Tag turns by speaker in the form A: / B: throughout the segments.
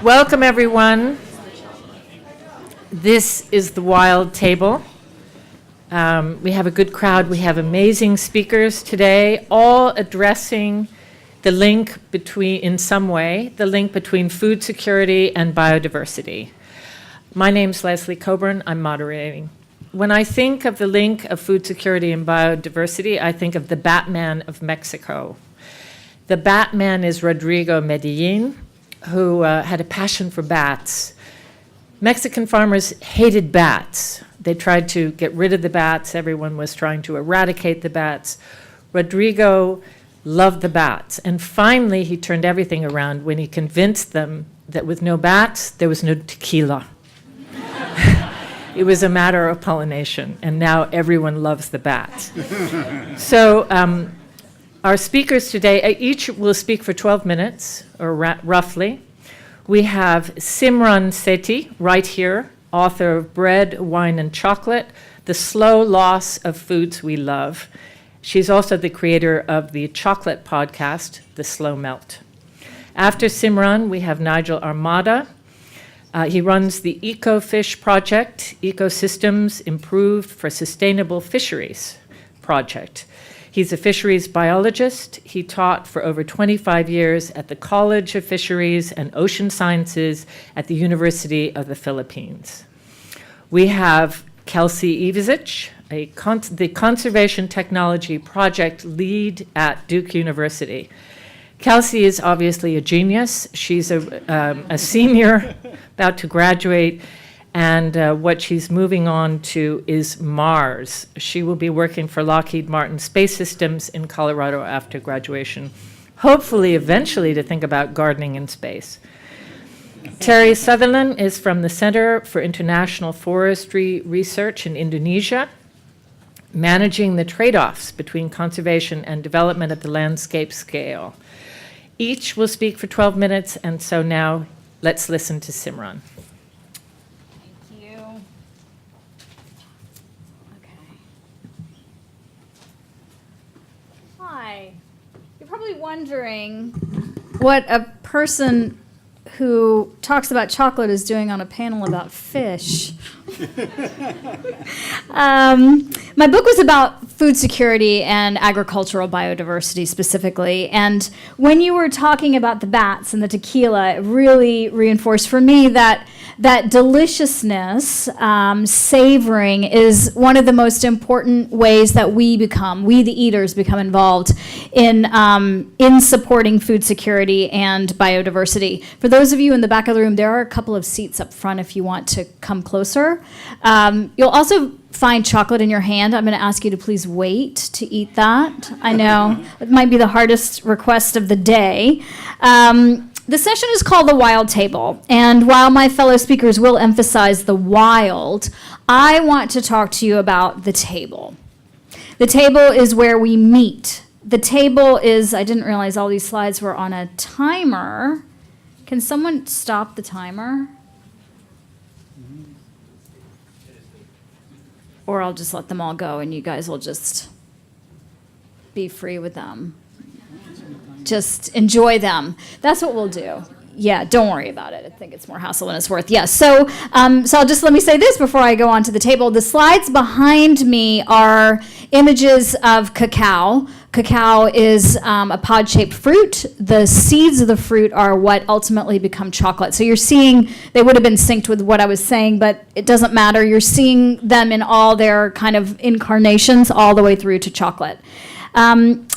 A: Welcome, everyone. This is the Wild Table. We have a good crowd. We have amazing speakers today, all addressing the link between, in some way, the link between food security and biodiversity. My name's Leslie Cockburn. I'm moderating. When I think of the link of food security and biodiversity, I think of the Batman of Mexico. The Batman is Rodrigo Medellin, who had a passion for bats. Mexican farmers hated bats. They tried to get rid of the bats. Everyone was trying to eradicate the bats. Rodrigo loved the bats. And finally, he turned everything around when he convinced them that with no bats, there was no tequila. It was a matter of pollination, and now everyone loves the bats. So our speakers today, each will speak for 12 minutes, or roughly. We have Simran Sethi, right here, author of Bread, Wine, and Chocolate, The Slow Loss of Foods We Love. She's also the creator of the chocolate podcast, The Slow Melt. After Simran, we have Nygiel Armada. He runs the ECOFISH project, Ecosystems Improved for Sustainable Fisheries project. He's a fisheries biologist. He taught for over 25 years at the College of Fisheries and Ocean Sciences at the University of the Philippines. We have Kelsey Evezich, the Conservation Technology Project lead at Duke University. Kelsey is obviously a genius. She's a senior about to graduate, and what she's moving on to is Mars. She will be working for Lockheed Martin Space Systems in Colorado after graduation, hopefully eventually to think about gardening in space. Terry Sutherland is from the Center for International Forestry Research in Indonesia, managing the trade-offs between conservation and development at the landscape scale. Each will speak for 12 minutes, and so now let's listen to Simran.
B: Thank you. Okay. Hi. You're probably wondering what a person who talks about chocolate is doing on a panel about fish. My book was about food security and agricultural biodiversity specifically, and when you were talking about the bats and the tequila, it really reinforced for me that deliciousness, savoring, is one of the most important ways that we the eaters, become involved in supporting food security and biodiversity. For those of you in the back of the room, there are a couple of seats up front if you want to come closer. You'll also find chocolate in your hand. I'm going to ask you to please wait to eat that. I know it might be the hardest request of the day. The session is called the Wild Table, and while my fellow speakers will emphasize the wild, I want to talk to you about the table. The table is where we meet. The table is, I didn't realize all these slides were on a timer. Can someone stop the timer? Or I'll just let them all go and you guys will just be free with them. Just enjoy them. That's what we'll do. Yeah, don't worry about it. I think it's more hassle than it's worth. Yeah, so let me say this before I go on to the table. The slides behind me are images of cacao. Cacao is a pod-shaped fruit. The seeds of the fruit are what ultimately become chocolate. So you're seeing, they would have been synced with what I was saying, but it doesn't matter. You're seeing them in all their kind of incarnations all the way through to chocolate.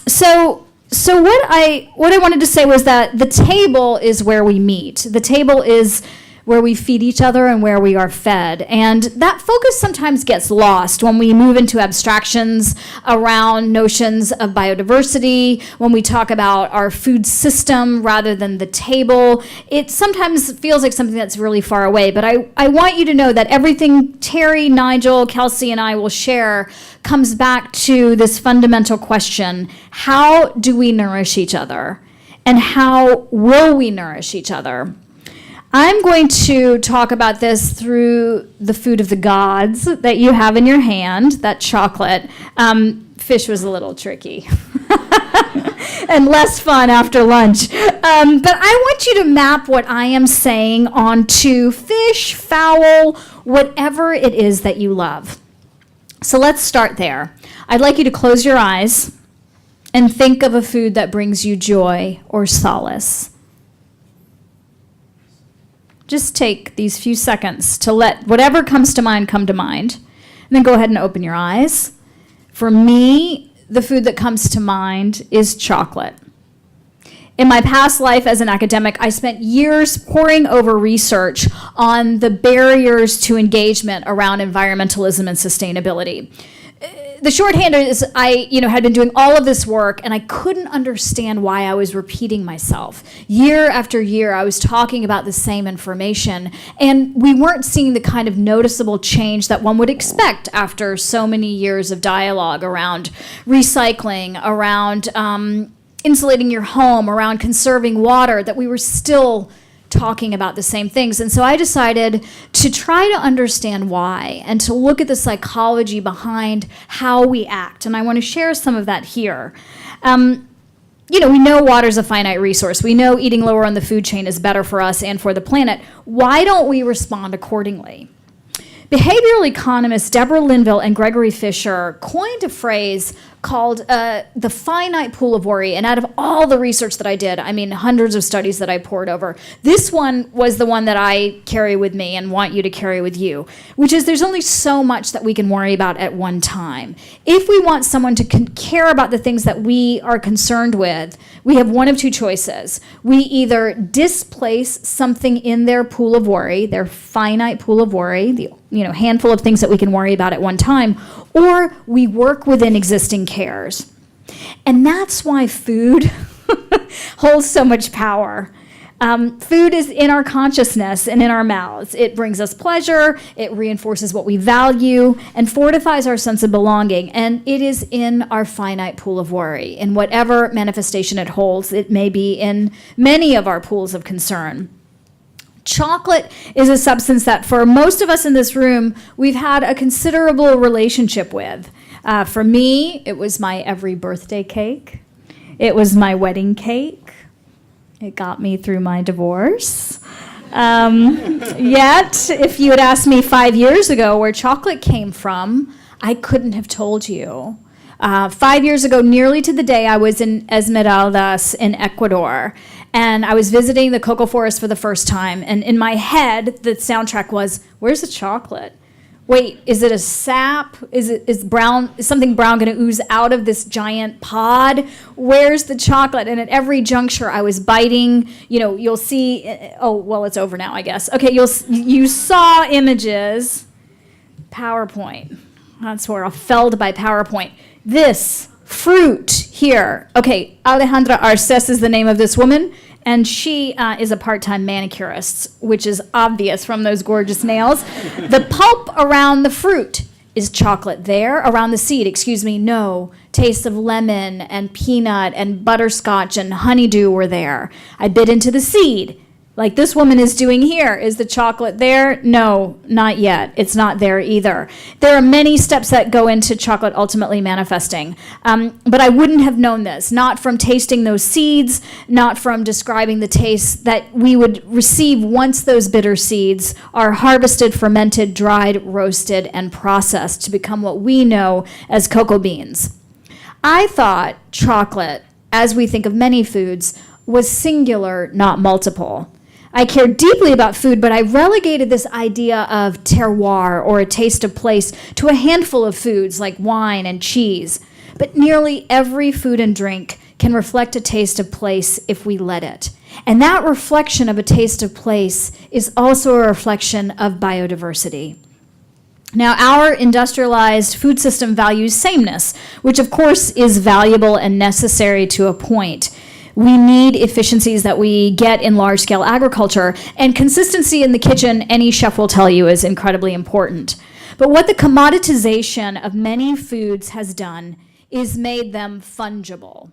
B: So what I wanted to say was that the table is where we meet. The table is where we feed each other and where we are fed. And that focus sometimes gets lost when we move into abstractions around notions of biodiversity, when we talk about our food system rather than the table. It sometimes feels like something that's really far away, but I want you to know that everything Terry, Nygiel, Kelsey, and I will share comes back to this fundamental question: how do we nourish each other? And how will we nourish each other? I'm going to talk about this through the food of the gods that you have in your hand, that chocolate. fish was a little tricky. And less fun after lunch. But I want you to map what I am saying onto fish, fowl, whatever it is that you love. So let's start there. I'd like you to close your eyes and think of a food that brings you joy or solace. Just take these few seconds to let whatever comes to mind come to mind. And then go ahead and open your eyes. For me, the food that comes to mind is chocolate. In my past life as an academic, I spent years poring over research on the barriers to engagement around environmentalism and sustainability. The shorthand is I had been doing all of this work, and I couldn't understand why I was repeating myself. Year after year, I was talking about the same information, and we weren't seeing the kind of noticeable change that one would expect after so many years of dialogue around recycling, around insulating your home, around conserving water, that we were still talking about the same things. And so I decided to try to understand why and to look at the psychology behind how we act. And I want to share some of that here. We know water's a finite resource. We know eating lower on the food chain is better for us and for the planet. Why don't we respond accordingly? Behavioral economists Deborah Linville and Gregory Fisher coined a phrase called the finite pool of worry. And out of all the research that I did, hundreds of studies that I poured over, this one was the one that I carry with me and want you to carry with you, which is there's only so much that we can worry about at one time. If we want someone to care about the things that we are concerned with, we have one of two choices. We either displace something in their pool of worry, their finite pool of worry, the handful of things that we can worry about at one time, or we work within existing cares. And that's why food holds so much power. Food is in our consciousness and in our mouths. It brings us pleasure, it reinforces what we value, and fortifies our sense of belonging. And it is in our finite pool of worry. In whatever manifestation it holds, it may be in many of our pools of concern. Chocolate is a substance that for most of us in this room, we've had a considerable relationship with. For me, it was my every birthday cake. It was my wedding cake. It got me through my divorce. Yet, if you had asked me 5 years ago where chocolate came from, I couldn't have told you. 5 years ago, nearly to the day, I was in Esmeraldas in Ecuador. And I was visiting the cocoa forest for the first time. And in my head, the soundtrack was, where's the chocolate? Wait, is it a sap? Is something brown going to ooze out of this giant pod? Where's the chocolate? And at every juncture, I was biting. You'll see. Oh, well, it's over now, I guess. Okay, you saw images. PowerPoint. That's where I'm felled by PowerPoint. This fruit here. Okay, Alejandra Arces is the name of this woman, and she is a part-time manicurist, which is obvious from those gorgeous nails. The pulp around the fruit is chocolate there, around the seed, no. Taste of lemon and peanut and butterscotch and honeydew were there. I bit into the seed. Like this woman is doing here. Is the chocolate there? No, not yet. It's not there either. There are many steps that go into chocolate ultimately manifesting. But I wouldn't have known this, not from tasting those seeds, not from describing the taste that we would receive once those bitter seeds are harvested, fermented, dried, roasted, and processed to become what we know as cocoa beans. I thought chocolate, as we think of many foods, was singular, not multiple. I care deeply about food, but I relegated this idea of terroir, or a taste of place, to a handful of foods like wine and cheese. But nearly every food and drink can reflect a taste of place if we let it. And that reflection of a taste of place is also a reflection of biodiversity. Now, our industrialized food system values sameness, which of course is valuable and necessary to a point. We need efficiencies that we get in large-scale agriculture, and consistency in the kitchen, any chef will tell you, is incredibly important. But what the commoditization of many foods has done is made them fungible.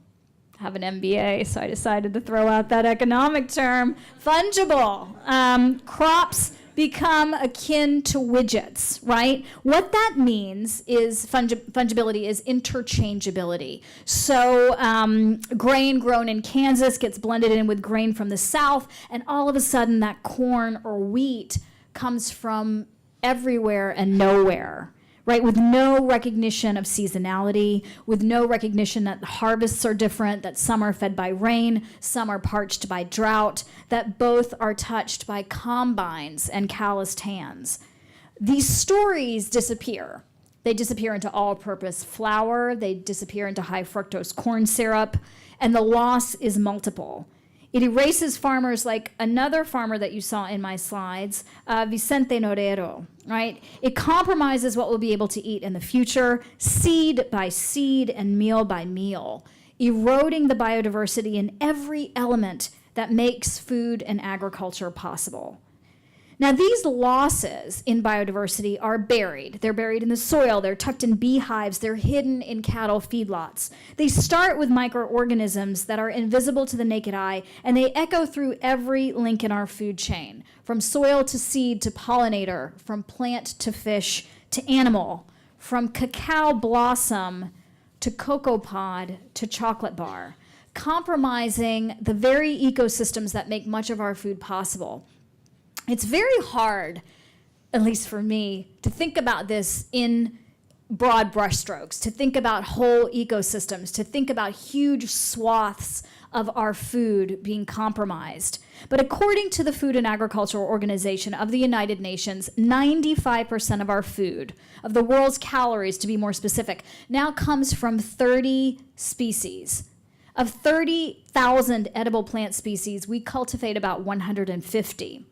B: I have an MBA, so I decided to throw out that economic term, fungible. Crops become akin to widgets, right? What that means is fungibility is interchangeability. So grain grown in Kansas gets blended in with grain from the South, and all of a sudden that corn or wheat comes from everywhere and nowhere, right? With no recognition of seasonality, with no recognition that the harvests are different, that some are fed by rain, some are parched by drought, that both are touched by combines and calloused hands. These stories disappear. They disappear into all-purpose flour, they disappear into high fructose corn syrup, and the loss is multiple. It erases farmers like another farmer that you saw in my slides, Vicente Norero, right? It compromises what we'll be able to eat in the future, seed by seed and meal by meal, eroding the biodiversity in every element that makes food and agriculture possible. Now, these losses in biodiversity are buried. They're buried in the soil, they're tucked in beehives, they're hidden in cattle feedlots. They start with microorganisms that are invisible to the naked eye, and they echo through every link in our food chain, from soil to seed to pollinator, from plant to fish to animal, from cacao blossom to cocoa pod to chocolate bar, compromising the very ecosystems that make much of our food possible. It's very hard, at least for me, to think about this in broad brushstrokes, to think about whole ecosystems, to think about huge swaths of our food being compromised. But according to the Food and Agricultural Organization of the United Nations, 95% of our food, of the world's calories to be more specific, now comes from 30 species. Of 30,000 edible plant species, we cultivate about 150.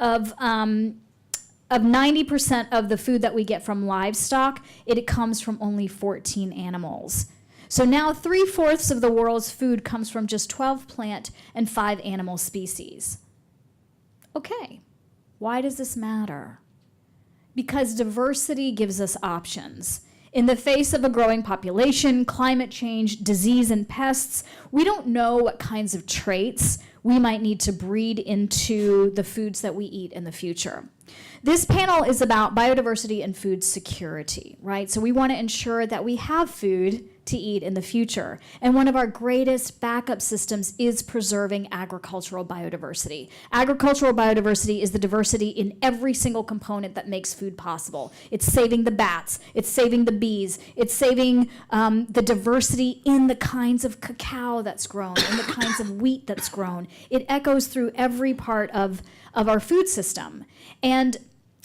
B: Of 90% of the food that we get from livestock, it comes from only 14 animals. So now 3/4 of the world's food comes from just 12 plant and 5 animal species. Okay, why does this matter? Because diversity gives us options. In the face of a growing population, climate change, disease, and pests, we don't know what kinds of traits we might need to breed into the foods that we eat in the future. This panel is about biodiversity and food security, right? So we want to ensure that we have food to eat in the future. And one of our greatest backup systems is preserving agricultural biodiversity. Agricultural biodiversity is the diversity in every single component that makes food possible. It's saving the bats, it's saving the bees, it's saving the diversity in the kinds of cacao that's grown, in the kinds of wheat that's grown. It echoes through every part of our food system. And,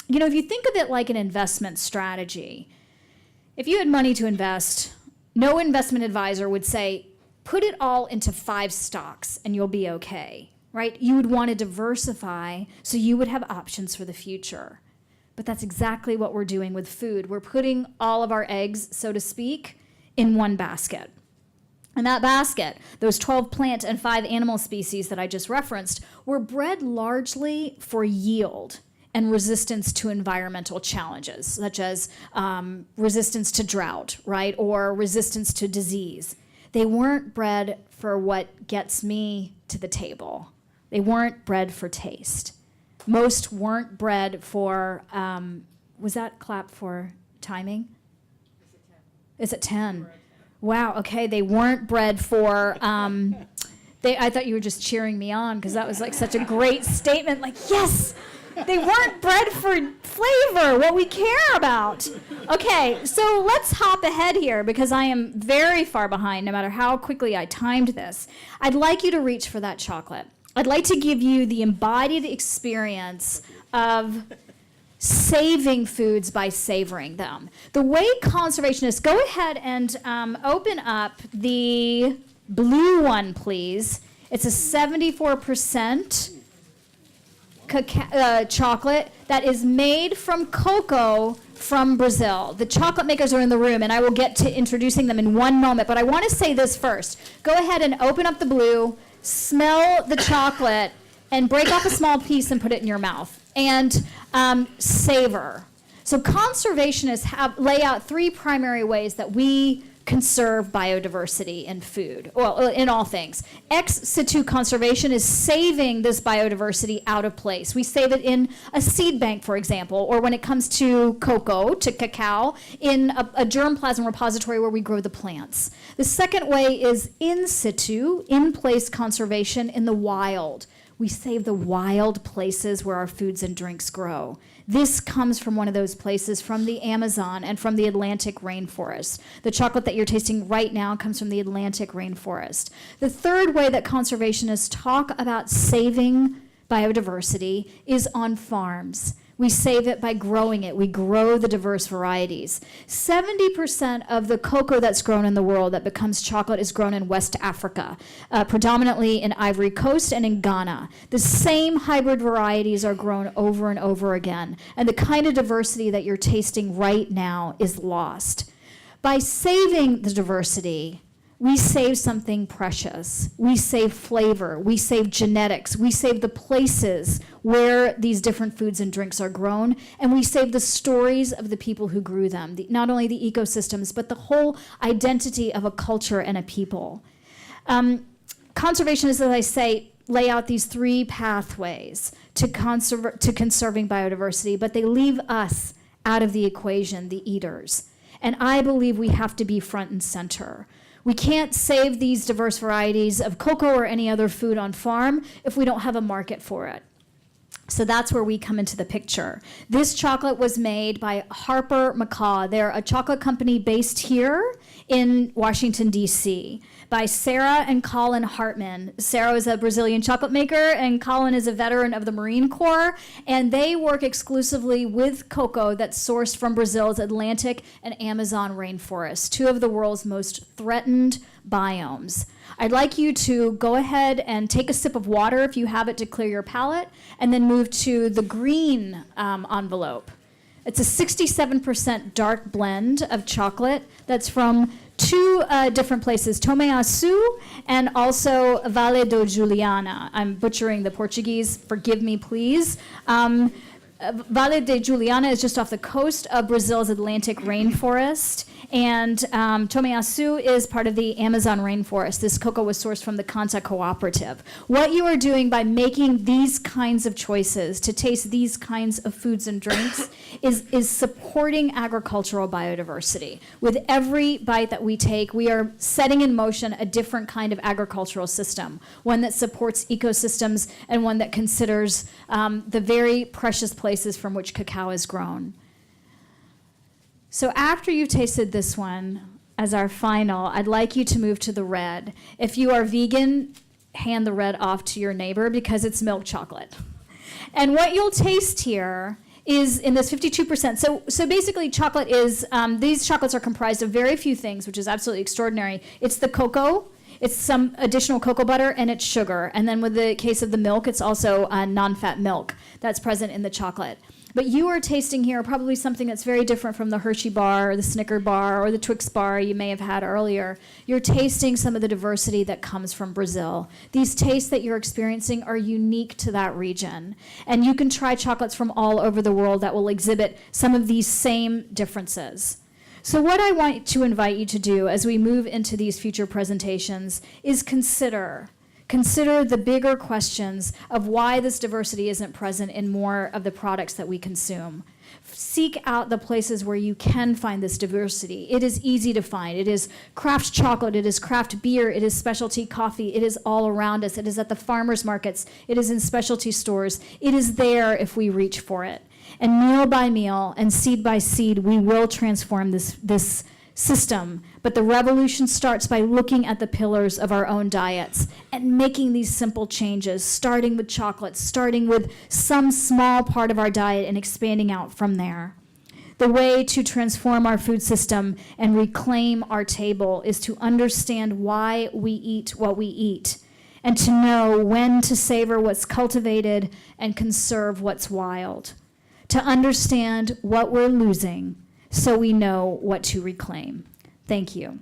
B: you know, if you think of it like an investment strategy, if you had money to invest, no investment advisor would say, put it all into 5 stocks and you'll be okay, right? You would want to diversify so you would have options for the future. But that's exactly what we're doing with food. We're putting all of our eggs, so to speak, in one basket. And that basket, those 12 plant and 5 animal species that I just referenced, were bred largely for yield and resistance to environmental challenges, such as resistance to drought, right, or resistance to disease. They weren't bred for what gets me to the table. They weren't bred for taste. Most weren't bred for, was that clap for timing? Is it 10? Wow, okay, they weren't bred for, I thought you were just cheering me on because that was like such a great statement, like, yes! They weren't bred for flavor, what we care about. Okay, so let's hop ahead here because I am very far behind no matter how quickly I timed this. I'd like you to reach for that chocolate. I'd like to give you the embodied experience of saving foods by savoring them. The way conservationists, go ahead and open up the blue one, please. It's a 74% chocolate that is made from cocoa from Brazil. The chocolate makers are in the room, and I will get to introducing them in one moment, but I want to say this first. Go ahead and open up the blue, smell the chocolate, and break off a small piece and put it in your mouth. And savor. So conservationists lay out 3 primary ways that we conserve biodiversity in food, well, in all things. Ex situ conservation is saving this biodiversity out of place. We save it in a seed bank, for example, or when it comes to cocoa, to cacao, in a germplasm repository where we grow the plants. The second way is in situ, in place conservation in the wild. We save the wild places where our foods and drinks grow. This comes from one of those places, from the Amazon and from the Atlantic rainforest. The chocolate that you're tasting right now comes from the Atlantic rainforest. The third way that conservationists talk about saving biodiversity is on farms. We save it by growing it. We grow the diverse varieties. 70% of the cocoa that's grown in the world that becomes chocolate is grown in West Africa, predominantly in Ivory Coast and in Ghana. The same hybrid varieties are grown over and over again, and the kind of diversity that you're tasting right now is lost. By saving the diversity, we save something precious. We save flavor. We save genetics. We save the places where these different foods and drinks are grown. And we save the stories of the people who grew them, not only the ecosystems, but the whole identity of a culture and a people. Conservationists, as I say, lay out these three pathways to conserving biodiversity, but they leave us out of the equation, the eaters. And I believe we have to be front and center. We can't save these diverse varieties of cocoa or any other food on farm if we don't have a market for it. So that's where we come into the picture. This chocolate was made by Harper McCaw. They're a chocolate company based here in Washington, D.C., by Sarah and Colin Hartman. Sarah is a Brazilian chocolate maker, and Colin is a veteran of the Marine Corps, and they work exclusively with cocoa that's sourced from Brazil's Atlantic and Amazon rainforests, two of the world's most threatened biomes. I'd like you to go ahead and take a sip of water if you have it to clear your palate, and then move to the green envelope. It's a 67% dark blend of chocolate that's from two different places, Tomeaçu and also Vale do Juliana. I'm butchering the Portuguese, forgive me please. Vale de Juliana is just off the coast of Brazil's Atlantic rainforest, and Tomeaçu is part of the Amazon rainforest. This cocoa was sourced from the Canta Cooperative. What you are doing by making these kinds of choices to taste these kinds of foods and drinks is supporting agricultural biodiversity. With every bite that we take, we are setting in motion a different kind of agricultural system, one that supports ecosystems and one that considers the very precious places from which cacao is grown. So after you've tasted this one, as our final, I'd like you to move to the red. If you are vegan, hand the red off to your neighbor because it's milk chocolate. And what you'll taste here is in this 52%. So basically chocolate is, these chocolates are comprised of very few things, which is absolutely extraordinary. It's the cocoa, it's some additional cocoa butter, and it's sugar. And then with the case of the milk, it's also non-fat milk that's present in the chocolate. But you are tasting here probably something that's very different from the Hershey bar or the Snicker bar or the Twix bar you may have had earlier. You're tasting some of the diversity that comes from Brazil. These tastes that you're experiencing are unique to that region. And you can try chocolates from all over the world that will exhibit some of these same differences. So what I want to invite you to do as we move into these future presentations is consider the bigger questions of why this diversity isn't present in more of the products that we consume. Seek out the places where you can find this diversity. It is easy to find. It is craft chocolate, it is craft beer, it is specialty coffee, it is all around us. It is at the farmers markets, it is in specialty stores. It is there if we reach for it. And meal by meal and seed by seed, we will transform this system. But the revolution starts by looking at the pillars of our own diets and making these simple changes, starting with chocolate, starting with some small part of our diet and expanding out from there. The way to transform our food system and reclaim our table is to understand why we eat what we eat, and to know when to savor what's cultivated and conserve what's wild. To understand what we're losing so we know what to reclaim. Thank you.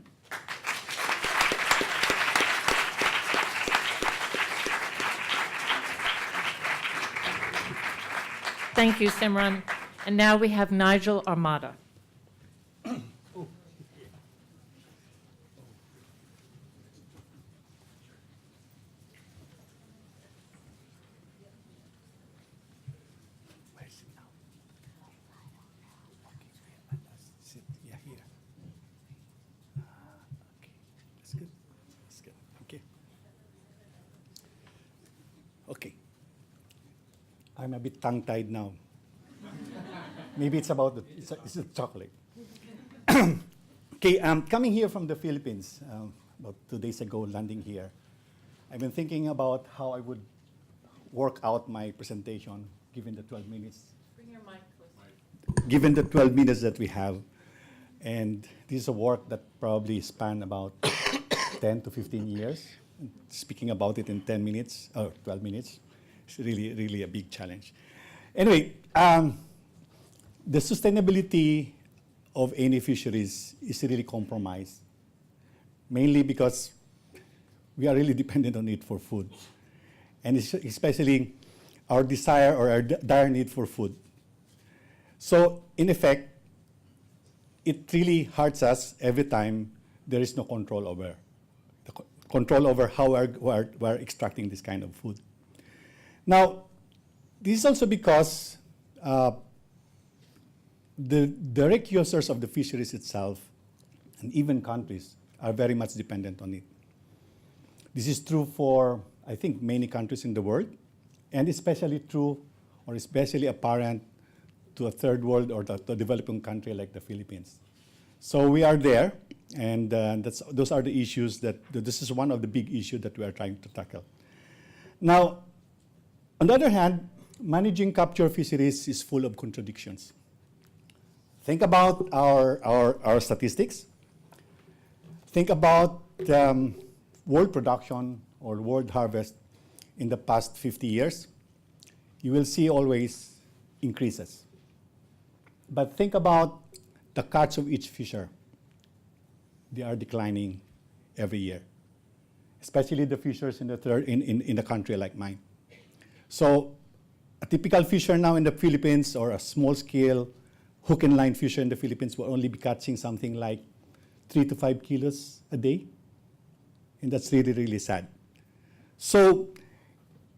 A: Thank you, Simran. And now we have Nygiel Armada.
C: I'm a bit tongue-tied now. Maybe it's about it's the chocolate. Okay, coming here from the Philippines, about 2 days ago, landing here, I've been thinking about how I would work out my presentation given the 12 minutes.
A: Bring your mic closer.
C: Given the 12 minutes that we have, and this is a work that probably spanned about 10 to 15 years. Speaking about it in 10 minutes, or 12 minutes, it's really, really a big challenge. Anyway, the sustainability of any fisheries is really compromised, mainly because we are really dependent on it for food, and especially our desire or our dire need for food. So, in effect, it really hurts us every time there is no control over how we're extracting this kind of food. Now, this is also because the direct users of the fisheries itself, and even countries, are very much dependent on it. This is true for, I think, many countries in the world, and especially true or especially apparent to a third world or to a developing country like the Philippines. So we are there, and those are the issues this is one of the big issues that we are trying to tackle. Now, on the other hand, managing capture fisheries is full of contradictions. Think about our statistics. Think about world production or world harvest in the past 50 years. You will see always increases. But think about the catch of each fisher. They are declining every year, especially the fishers in the country like mine. So a typical fisher now in the Philippines, or a small-scale hook and line fisher in the Philippines, will only be catching something like 3 to 5 kilos a day, and that's really, really sad. So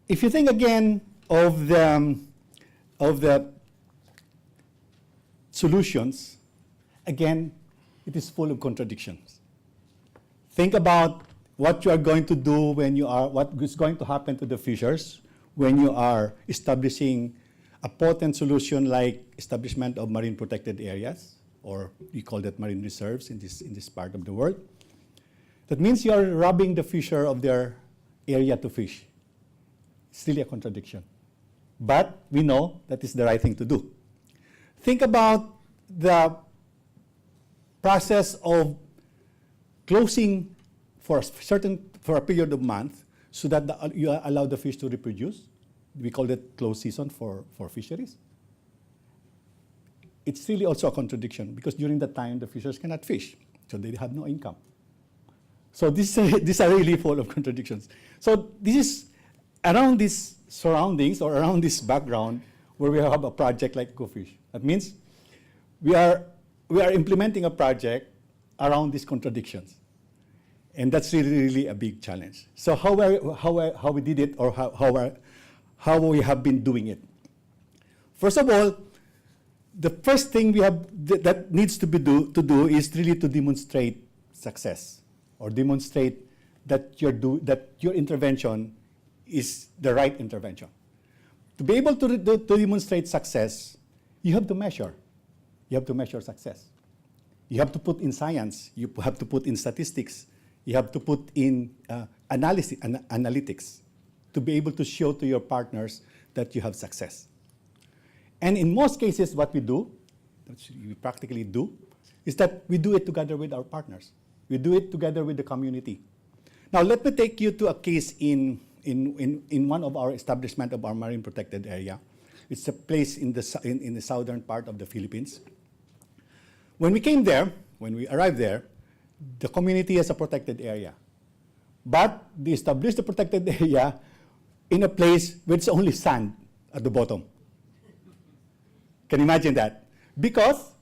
C: if you think again of the solutions, again, it is full of contradictions. Think about what you are going to do what is going to happen to the fishers when you are establishing a potent solution like establishment of marine protected areas, or we call that marine reserves in this part of the world. That means you are robbing the fisher of their area to fish. It's really a contradiction. But we know that is the right thing to do. Think about the process of closing for a period of month so that you allow the fish to reproduce. We call it closed season for fisheries. It's really also a contradiction because during that time the fishers cannot fish, so they have no income. So these are really full of contradictions. So this is around these surroundings or around this background where we have a project like ECOFISH. That means we are implementing a project around these contradictions, and that's really, really a big challenge. So how we did it, or how we have been doing it. First of all, the first thing that needs to do is really to demonstrate success, or demonstrate that your intervention is the right intervention. To be able to demonstrate success, you have to measure. You have to measure success. You have to put in science. You have to put in statistics. You have to put in analytics to be able to show to your partners that you have success. And in most cases, what we do, which we practically do, is that we do it together with our partners. We do it together with the community. Now, let me take you to a case in one of our establishment of our marine protected area. It's a place in the southern part of the Philippines. When we arrived there, the community has a protected area. But they established the protected area in a place where it's only sand at the bottom. Can you imagine that? Because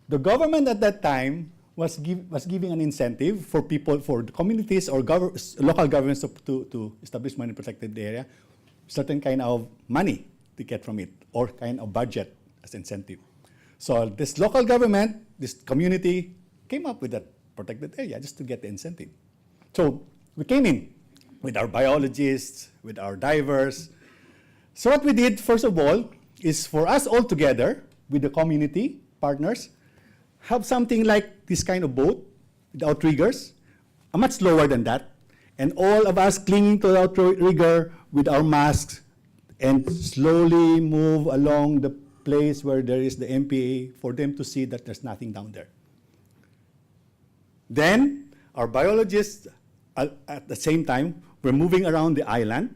C: the government at that time was giving an incentive for the communities or local governments to establish marine protected area, certain kind of money to get from it, or kind of budget as incentive. So this local government, this community, came up with that protected area just to get the incentive. So we came in with our biologists, with our divers, So what we did, first of all, is for us all together with the community partners, have something like this kind of boat with outriggers, much lower than that, and all of us clinging to the outrigger with our masks and slowly move along the place where there is the MPA for them to see that there's nothing down there. Then our biologists at the same time were moving around the island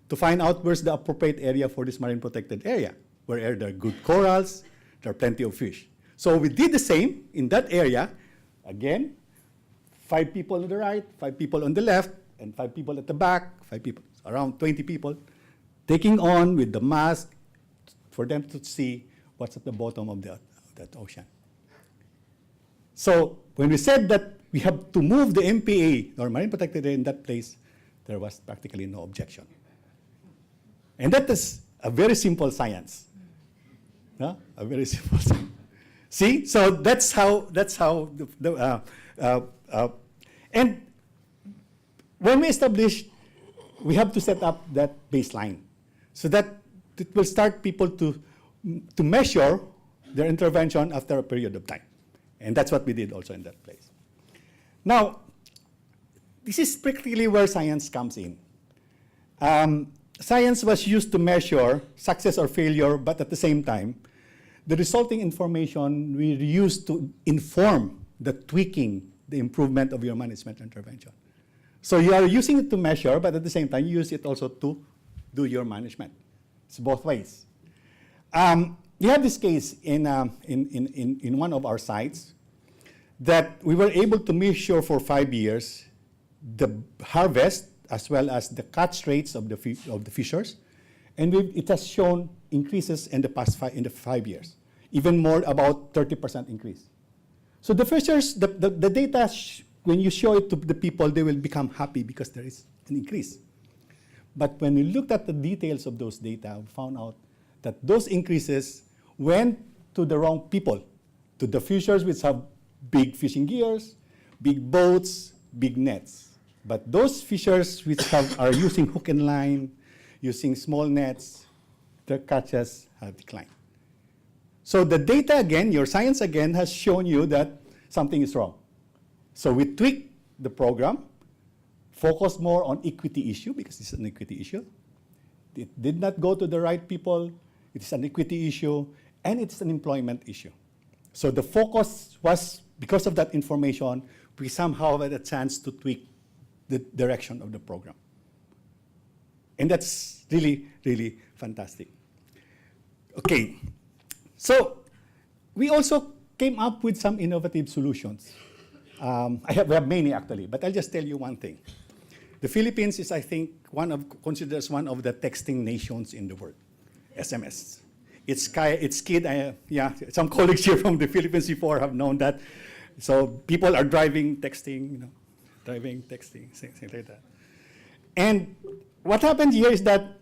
C: to find out where's the appropriate area for this marine protected area, where there are good corals, there are plenty of fish. So we did the same in that area. Again, 5 people on the right, 5 people on the left, and 5 people at the back, 5 people, around 20 people, taking on with the mask for them to see what's at the bottom of that ocean. So when we said that we have to move the MPA, or marine protected area, in that place, there was practically no objection. And that is a very simple science. No? A very simple science. See, so that's how and when we establish, we have to set up that baseline so that it will start people to measure their intervention after a period of time. And that's what we did also in that place. Now, this is practically where science comes in. Science was used to measure success or failure, but at the same time, the resulting information we used to inform the tweaking, the improvement of your management intervention. So you are using it to measure, but at the same time, you use it also to do your management. It's both ways. We have this case in one of our sites that we were able to measure for 5 years the harvest as well as the catch rates of the fishers, and it has shown increases in the past 5 years, even more, about 30% increase. So the fishers, the data, when you show it to the people, they will become happy because there is an increase. But when we looked at the details of those data, we found out that those increases went to the wrong people, to the fishers which have big fishing gears, big boats, big nets. But those fishers which are using hook and line, using small nets, their catches have declined. So the data again, your science again, has shown you that something is wrong. So we tweaked the program, focused more on equity issue because it's an equity issue. It did not go to the right people. It is an equity issue, and it's an employment issue. So the focus was, because of that information, we somehow had a chance to tweak the direction of the program. And that's really, really fantastic. Okay, so we also came up with some innovative solutions. We have many actually, but I'll just tell you one thing. The Philippines is, I think, considered as one of the texting nations in the world, SMS. It's kid, some colleagues here from the Philippines CIFOR have known that. So people are driving, texting, things like that. And what happened here is that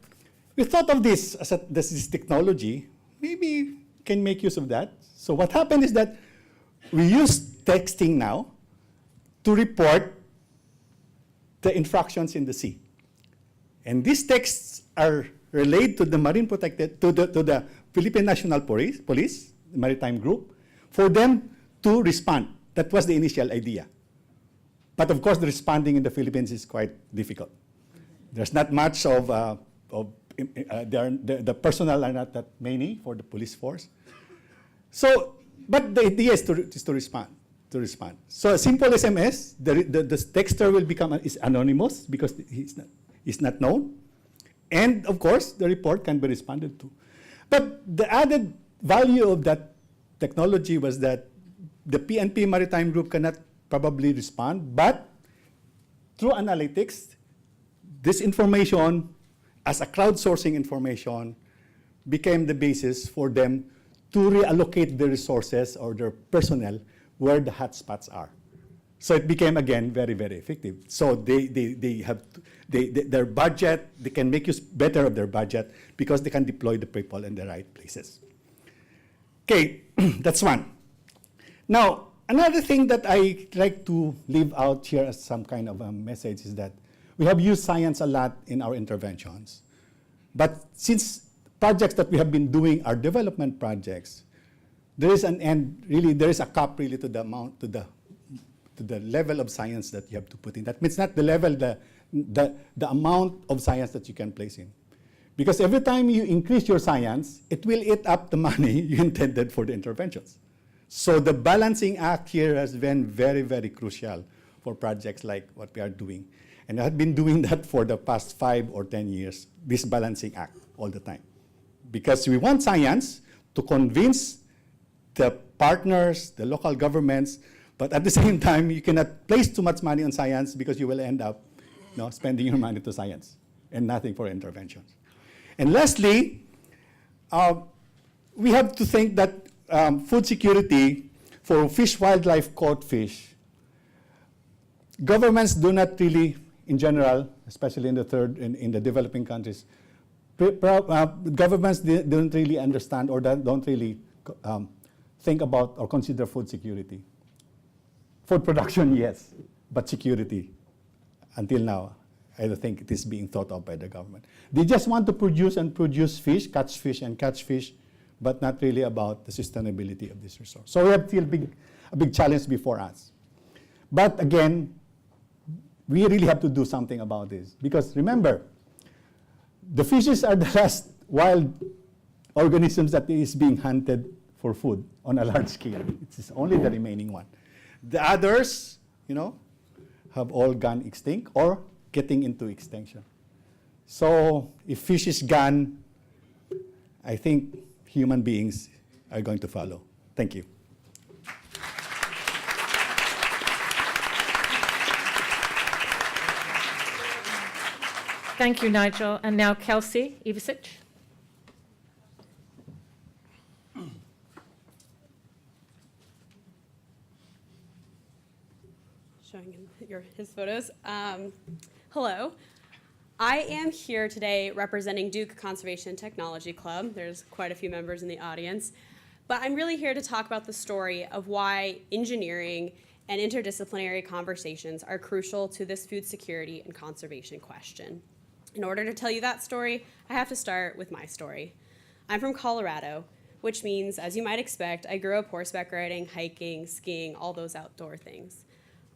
C: we thought of this as this technology, maybe can make use of that. So what happened is that we use texting now to report the infractions in the sea. And these texts are relayed to the marine protected, to the Philippine National Police, the maritime group, for them to respond. That was the initial idea. But of course, the responding in the Philippines is quite difficult. There's not much of the personnel are not that many for the police force. So, but the idea is to respond. So a simple SMS, the texter will is anonymous because he's not known. And of course, the report can be responded to. But the added value of that technology was that the PNP Maritime Group cannot probably respond, but through analytics, this information, as a crowdsourcing information, became the basis for them to reallocate the resources or their personnel where the hotspots are. So it became, again, very, very effective. So they have their budget, they can make use better of their budget because they can deploy the people in the right places. Okay, that's one. Now, another thing that I like to leave out here as some kind of a message is that we have used science a lot in our interventions. But since projects that we have been doing are development projects, there is an end, really, there is a cap really to the amount, to the level of science that you have to put in. That means not the level, the amount of science that you can place in. Because every time you increase your science, it will eat up the money you intended for the interventions. So the balancing act here has been very, very crucial for projects like what we are doing. And I've been doing that for the past 5 or 10 years, this balancing act all the time. Because we want science to convince the partners, the local governments, but at the same time, you cannot place too much money on science because you will end up spending your money to science and nothing for interventions. And lastly, we have to think that food security for fish, wildlife, caught fish, governments do not really, in general, especially in the developing countries, governments don't really understand or don't really think about or consider food security. Food production, yes, but security, until now, I don't think it is being thought of by the government. They just want to produce fish, catch fish, but not really about the sustainability of this resource. So we have still a big challenge before us. But again, we really have to do something about this. Because remember, the fishes are the last wild organisms that is being hunted for food on a large scale. It's only the remaining one. The others, have all gone extinct or getting into extinction. So if fish is gone, I think human beings are going to follow. Thank you.
A: Thank you, Nygiel. And now Kelsey Evezich.
D: Showing him his photos. Hello. I am here today representing Duke Conservation and Technology Club. There's quite a few members in the audience. But I'm really here to talk about the story of why engineering and interdisciplinary conversations are crucial to this food security and conservation question. In order to tell you that story, I have to start with my story. I'm from Colorado, which means, as you might expect, I grew up horseback riding, hiking, skiing, all those outdoor things.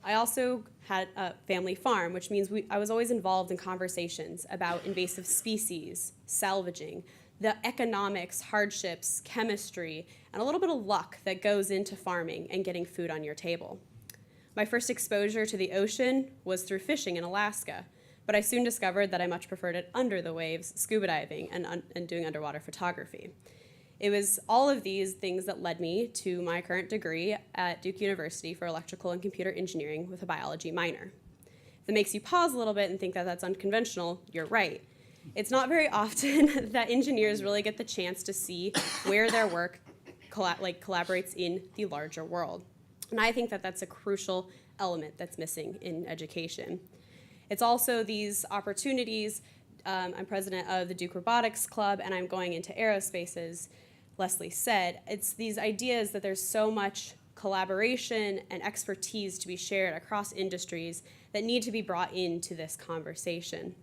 D: I also had a family farm, which means I was always involved in conversations about invasive species, salvaging, the economics, hardships, chemistry, and a little bit of luck that goes into farming and getting food on your table. My first exposure to the ocean was through fishing in Alaska, but I soon discovered that I much preferred it under the waves, scuba diving, and doing underwater photography. It was all of these things that led me to my current degree at Duke University for electrical and computer engineering with a biology minor. If it makes you pause a little bit and think that that's unconventional, you're right. It's not very often that engineers really get the chance to see where their work collaborates in the larger world. And I think that that's a crucial element that's missing in education. It's also these opportunities. I'm president of the Duke Robotics Club, and I'm going into aerospaces. Leslie said, it's these ideas that there's so much collaboration and expertise to be shared across industries that need to be brought into this conversation.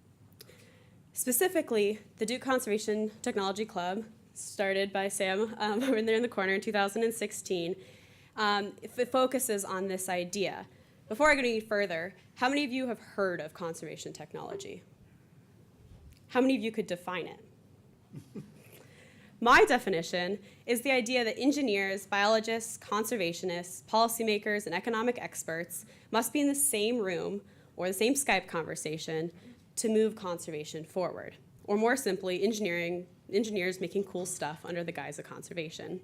D: Specifically, the Duke Conservation Technology Club, started by Sam over there in the corner in 2016, it focuses on this idea. Before I go any further, how many of you have heard of conservation technology? How many of you could define it? My definition is the idea that engineers, biologists, conservationists, policymakers, and economic experts must be in the same room or the same Skype conversation to move conservation forward. Or more simply, engineers making cool stuff under the guise of conservation.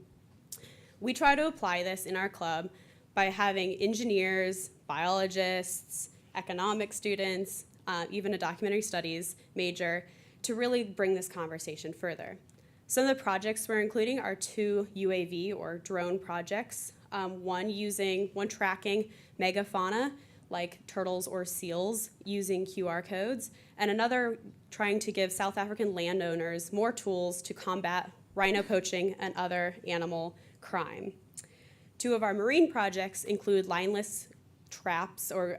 D: We try to apply this in our club by having engineers, biologists, economic students, even a documentary studies major, to really bring this conversation further. Some of the projects we're including are 2 UAV or drone projects, one tracking megafauna like turtles or seals using QR codes, and another trying to give South African landowners more tools to combat rhino poaching and other animal crime. 2 of our marine projects include lineless traps or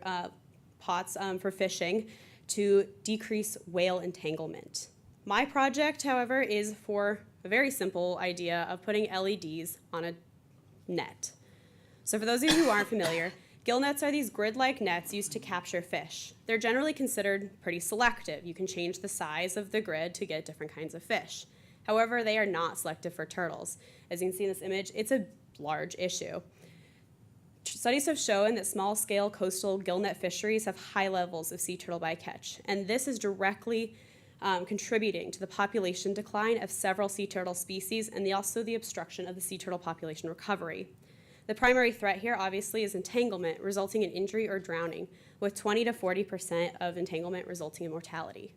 D: pots for fishing to decrease whale entanglement. My project, however, is for a very simple idea of putting LEDs on a net. So for those of you who aren't familiar, gill nets are these grid-like nets used to capture fish. They're generally considered pretty selective. You can change the size of the grid to get different kinds of fish. However, they are not selective for turtles. As you can see in this image, it's a large issue. Studies have shown that small-scale coastal gillnet fisheries have high levels of sea turtle bycatch, and this is directly contributing to the population decline of several sea turtle species and also the obstruction of the sea turtle population recovery. The primary threat here, obviously, is entanglement, resulting in injury or drowning, with 20 to 40% of entanglement resulting in mortality.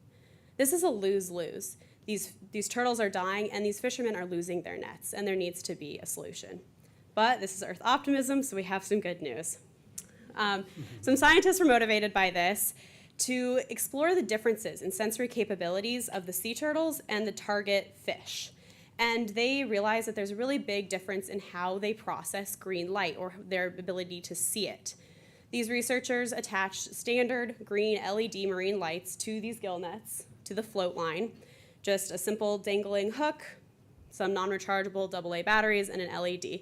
D: This is a lose-lose. These turtles are dying, and these fishermen are losing their nets, and there needs to be a solution. But this is Earth optimism, so we have some good news. Some scientists were motivated by this to explore the differences in sensory capabilities of the sea turtles and the target fish. And they realized that there's a really big difference in how they process green light or their ability to see it. These researchers attached standard green LED marine lights to these gill nets, to the float line, just a simple dangling hook, some non-rechargeable AA batteries, and an LED.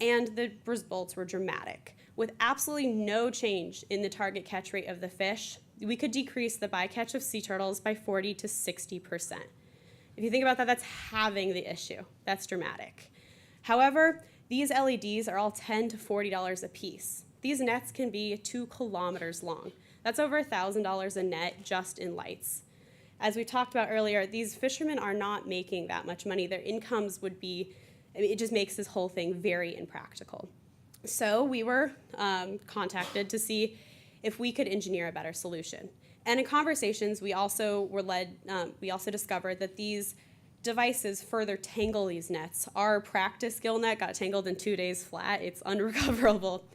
D: And the results were dramatic. With absolutely no change in the target catch rate of the fish, we could decrease the bycatch of sea turtles by 40 to 60%. If you think about that, that's halving the issue. That's dramatic. However, these LEDs are all $10 to $40 a piece. These nets can be 2 kilometers long. That's over $1,000 a net just in lights. As we talked about earlier, these fishermen are not making that much money. Their incomes would be, it just makes this whole thing very impractical. So we were contacted to see if we could engineer a better solution. And in conversations, we also discovered that these devices further tangle these nets. Our practice gill net got tangled in 2 days flat. It's unrecoverable.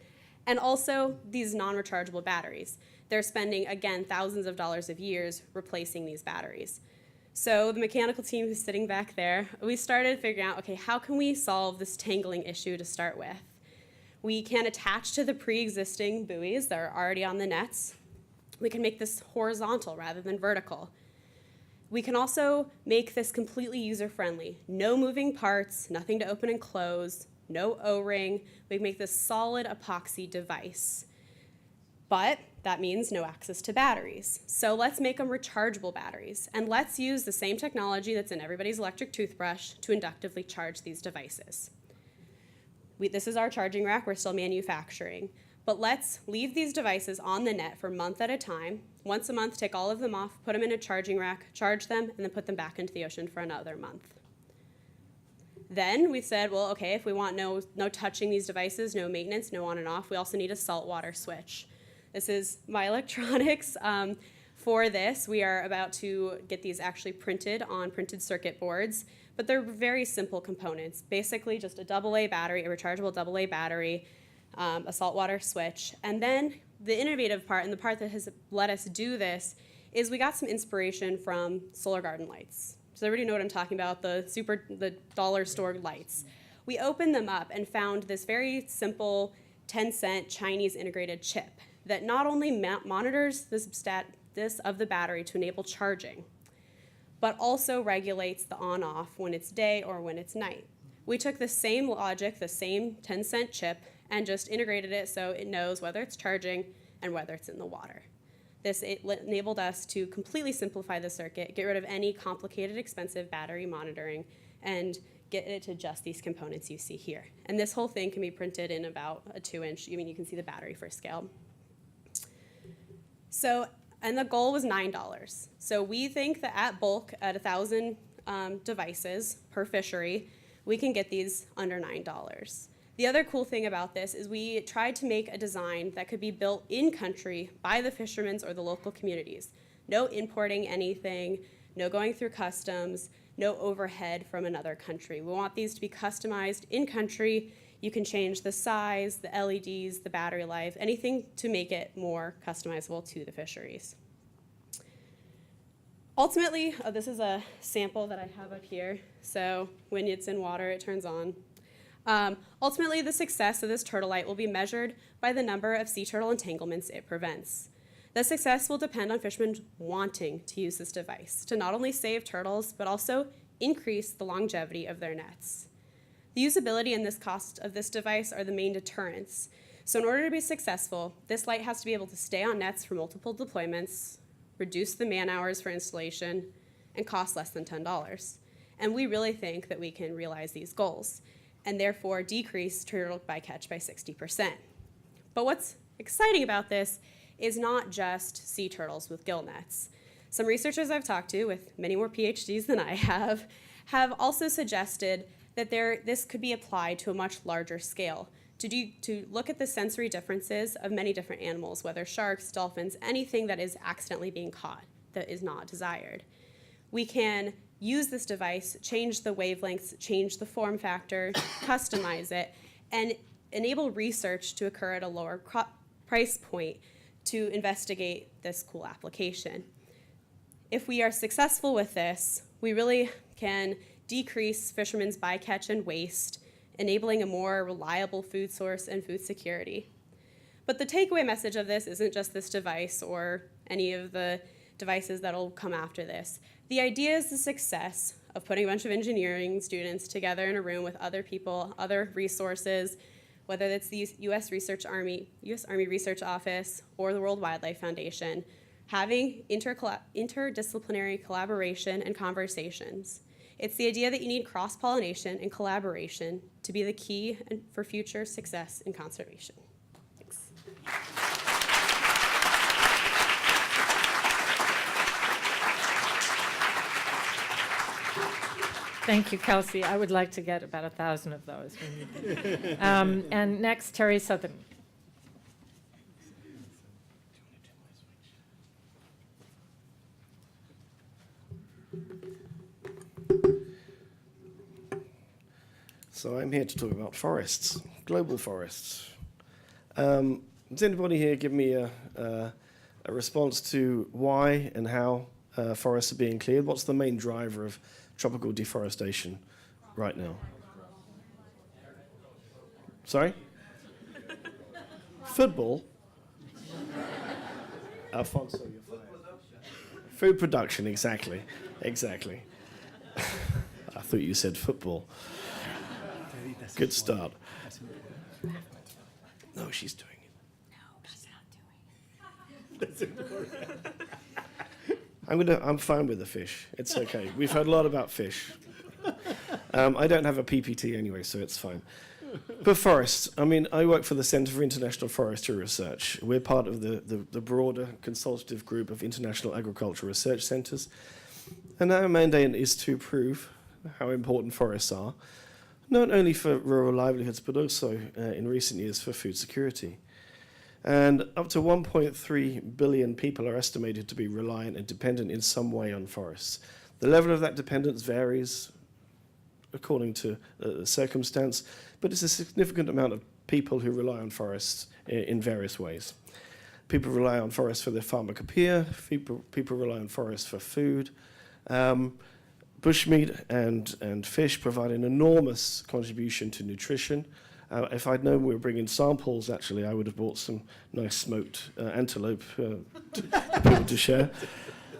D: And also these non-rechargeable batteries. They're spending, again, thousands of dollars of years replacing these batteries. So the mechanical team who's sitting back there, we started figuring out, okay, how can we solve this tangling issue to start with? We can attach to the pre-existing buoys that are already on the nets. We can make this horizontal rather than vertical. We can also make this completely user-friendly. No moving parts, nothing to open and close, no O-ring. We can make this solid epoxy device. But that means no access to batteries. So let's make them rechargeable batteries. And let's use the same technology that's in everybody's electric toothbrush to inductively charge these devices. This is our charging rack we're still manufacturing. But let's leave these devices on the net for a month at a time. Once a month, take all of them off, put them in a charging rack, charge them, and then put them back into the ocean for another month. Then we said, well, okay, if we want no touching these devices, no maintenance, no on and off, we also need a saltwater switch. This is my electronics. For this, we are about to get these actually printed on printed circuit boards, but they're very simple components. Basically just a AA battery, a rechargeable AA battery, a saltwater switch. And then the innovative part, and the part that has let us do this, is we got some inspiration from solar garden lights. Does everybody know what I'm talking about? The dollar store lights. We opened them up and found this very simple 10-cent Chinese integrated chip that not only monitors the status of the battery to enable charging, but also regulates the on-off when it's day or when it's night. We took the same logic, the same 10-cent chip, and just integrated it so it knows whether it's charging and whether it's in the water. This enabled us to completely simplify the circuit, get rid of any complicated, expensive battery monitoring, and get it to just these components you see here. And this whole thing can be printed in about a 2-inch, you can see the battery for scale. So, and the goal was $9. So we think that at bulk, at 1,000 devices per fishery, we can get these under $9. The other cool thing about this is we tried to make a design that could be built in country by the fishermen or the local communities. No importing anything, no going through customs, no overhead from another country. We want these to be customized in country. You can change the size, the LEDs, the battery life, anything to make it more customizable to the fisheries. Ultimately, this is a sample that I have up here. So when it's in water, it turns on. Ultimately, the success of this turtle light will be measured by the number of sea turtle entanglements it prevents. The success will depend on fishermen wanting to use this device to not only save turtles, but also increase the longevity of their nets. The usability and this cost of this device are the main deterrents. So in order to be successful, this light has to be able to stay on nets for multiple deployments, reduce the man hours for installation, and cost less than $10. And we really think that we can realize these goals, and therefore decrease turtle bycatch by 60%. But what's exciting about this is not just sea turtles with gill nets. Some researchers I've talked to, with many more PhDs than I have also suggested that this could be applied to a much larger scale, to look at the sensory differences of many different animals, whether sharks, dolphins, anything that is accidentally being caught that is not desired. We can use this device, change the wavelengths, change the form factor, customize it, and enable research to occur at a lower price point to investigate this cool application. If we are successful with this, we really can decrease fishermen's bycatch and waste, enabling a more reliable food source and food security. But the takeaway message of this isn't just this device or any of the devices that'll come after this. The idea is the success of putting a bunch of engineering students together in a room with other people, other resources, whether it's the U.S. Army Research Office or the World Wildlife Foundation, having interdisciplinary collaboration and conversations. It's the idea that you need cross-pollination and collaboration to be the key for future success in conservation. Thanks.
A: Thank you, Kelsey. I would like to get about 1,000 of those. And next, Terry Southern.
E: So I'm here to talk about forests, global forests. Does anybody here give me a response to why and how forests are being cleared? What's the main driver of tropical deforestation right now? Sorry? Football? Alfonso, you're fired. Food production, exactly. Exactly. I thought you said football. Good start. No, she's doing it.
B: No, she's not doing it.
E: I'm fine with the fish. It's okay. We've heard a lot about fish. I don't have a PPT anyway, so it's fine. But forests, I mean, I work for the Centre for International Forestry Research. We're part of the broader consultative group of international agricultural research centres. And our mandate is to prove how important forests are, not only for rural livelihoods, but also in recent years for food security. And up to 1.3 billion people are estimated to be reliant and dependent in some way on forests. The level of that dependence varies according to circumstance, but it's a significant amount of people who rely on forests in various ways. People rely on forests for their pharmacopoeia, people rely on forests for food. Bushmeat and fish provide an enormous contribution to nutrition. If I'd known we were bringing samples, actually, I would have bought some nice smoked antelope for people to share.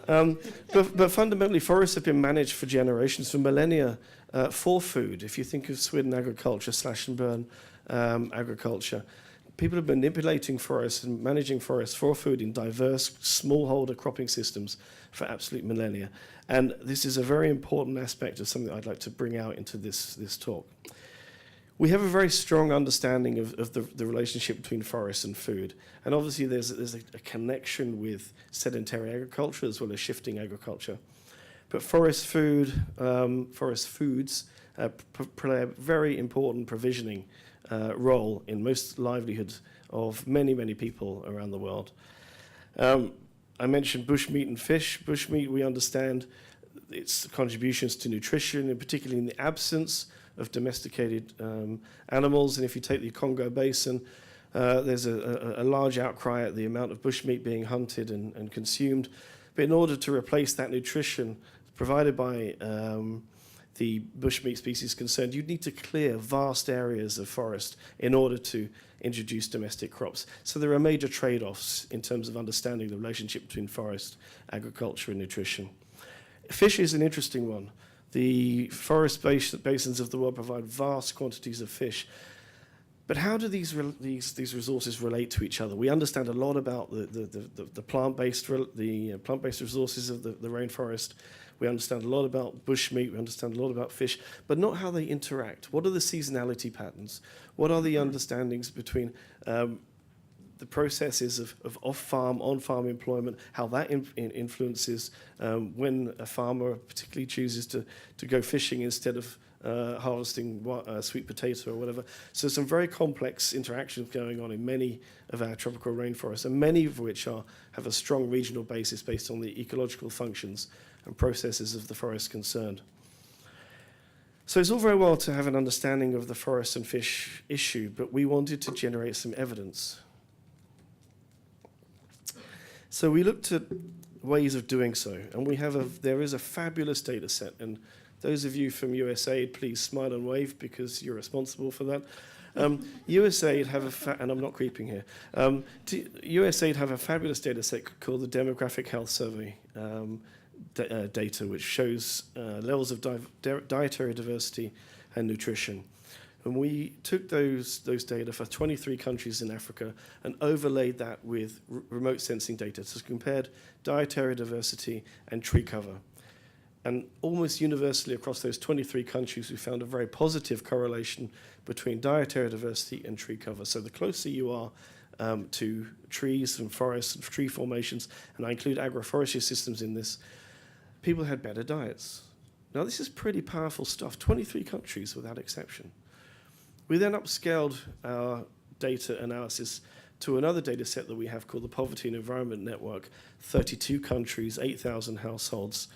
E: But fundamentally, forests have been managed for generations, for millennia, for food. If you think of Sweden agriculture, slash and burn agriculture, people have been manipulating forests and managing forests for food in diverse smallholder cropping systems for absolute millennia. And this is a very important aspect of something I'd like to bring out into this talk. We have a very strong understanding of the relationship between forests and food. And obviously there's a connection with sedentary agriculture as well as shifting agriculture. But forest foods play a very important provisioning role in most livelihoods of many, many people around the world. I mentioned bushmeat and fish. Bushmeat, we understand its contributions to nutrition, and particularly in the absence of domesticated animals. And if you take the Congo Basin, there's a large outcry at the amount of bushmeat being hunted and consumed. But in order to replace that nutrition provided by the bushmeat species concerned, you'd need to clear vast areas of forest in order to introduce domestic crops. So there are major trade-offs in terms of understanding the relationship between forest, agriculture, and nutrition. Fish is an interesting one. The forest basins of the world provide vast quantities of fish. But how do these resources relate to each other? We understand a lot about the plant-based resources of the rainforest. We understand a lot about bushmeat. We understand a lot about fish, but not how they interact. What are the seasonality patterns? What are the understandings between the processes of off-farm, on-farm employment, how that influences when a farmer particularly chooses to go fishing instead of harvesting sweet potato or whatever. So some very complex interactions going on in many of our tropical rainforests, and many of which have a strong regional basis based on the ecological functions and processes of the forest concerned. So it's all very well to have an understanding of the forest and fish issue, but we wanted to generate some evidence. So we looked at ways of doing so, and there is a fabulous data set, and those of you from USAID, please smile and wave because you're responsible for that. USAID have and I'm not creeping here. USAID have a fabulous data set called the Demographic Health Survey data, which shows levels of dietary diversity and nutrition. And we took those data for 23 countries in Africa and overlaid that with remote sensing data. So compared dietary diversity and tree cover. And almost universally across those 23 countries, we found a very positive correlation between dietary diversity and tree cover. So the closer you are to trees and forests and tree formations, and I include agroforestry systems in this, people had better diets. Now this is pretty powerful stuff, 23 countries without exception. We then upscaled our data analysis to another data set that we have called the Poverty and Environment Network, 32 countries, 8,000 households.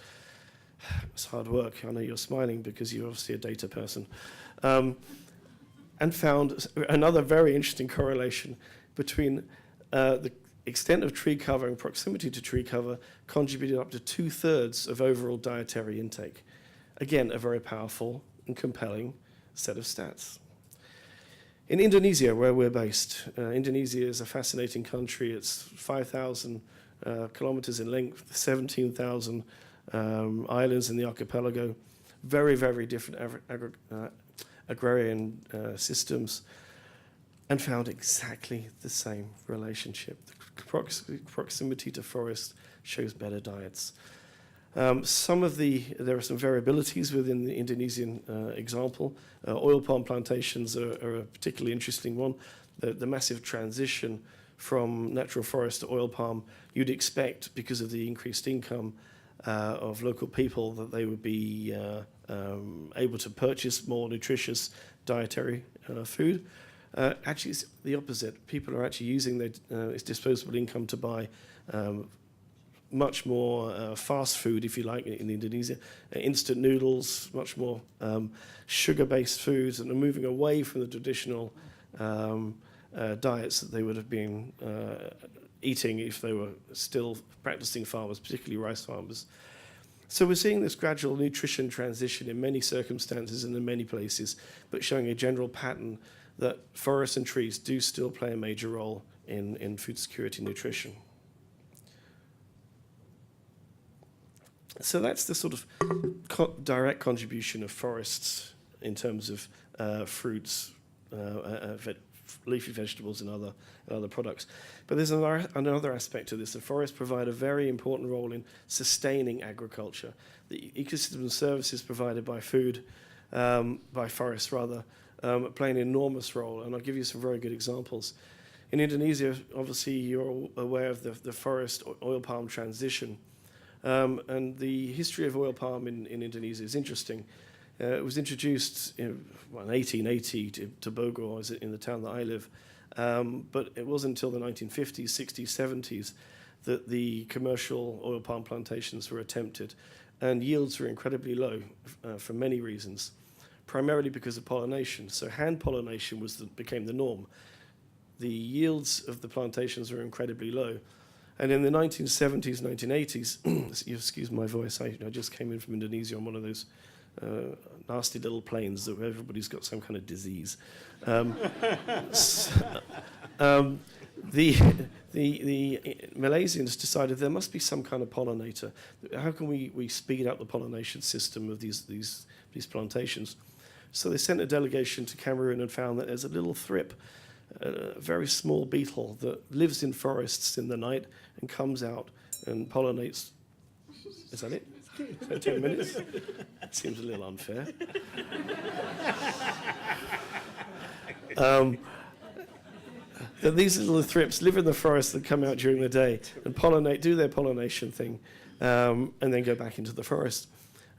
E: It's hard work. I know you're smiling because you're obviously a data person. And found another very interesting correlation between the extent of tree cover and proximity to tree cover contributed up to 2/3 of overall dietary intake. Again, a very powerful and compelling set of stats. In Indonesia, where we're based, Indonesia is a fascinating country. It's 5,000 kilometers in length, 17,000 islands in the archipelago, very, very different agrarian systems, and found exactly the same relationship. The proximity to forest shows better diets. There are some variabilities within the Indonesian example. Oil palm plantations are a particularly interesting one. The massive transition from natural forest to oil palm, you'd expect, because of the increased income of local people, that they would be able to purchase more nutritious dietary food. Actually, it's the opposite. People are actually using their disposable income to buy much more fast food, if you like, in Indonesia. Instant noodles, much more sugar-based foods, and are moving away from the traditional diets that they would have been eating if they were still practicing farmers, particularly rice farmers. So we're seeing this gradual nutrition transition in many circumstances and in many places, but showing a general pattern that forests and trees do still play a major role in food security and nutrition. So that's the sort of direct contribution of forests in terms of fruits, leafy vegetables and other products. But there's another aspect to this. The forests provide a very important role in sustaining agriculture. The ecosystem services provided by forests rather, play an enormous role, and I'll give you some very good examples. In Indonesia, obviously you're aware of the forest oil palm transition. And the history of oil palm in Indonesia is interesting. It was introduced in 1880 to Bogor, in the town that I live, but it wasn't until the 1950s, 60s, 70s that the commercial oil palm plantations were attempted, and yields were incredibly low for many reasons, primarily because of pollination. So hand pollination became the norm. The yields of the plantations were incredibly low. And in the 1970s, 1980s, excuse my voice, I just came in from Indonesia on one of those nasty little planes that everybody's got some kind of disease. The Malaysians decided there must be some kind of pollinator. How can we speed up the pollination system of these plantations? So they sent a delegation to Cameroon and found that there's a little thrip, a very small beetle that lives in forests in the night and comes out and pollinates. Is that it? Is that 10 minutes? Seems a little unfair. That these little thrips live in the forest and come out during the day and do their pollination thing, and then go back into the forest.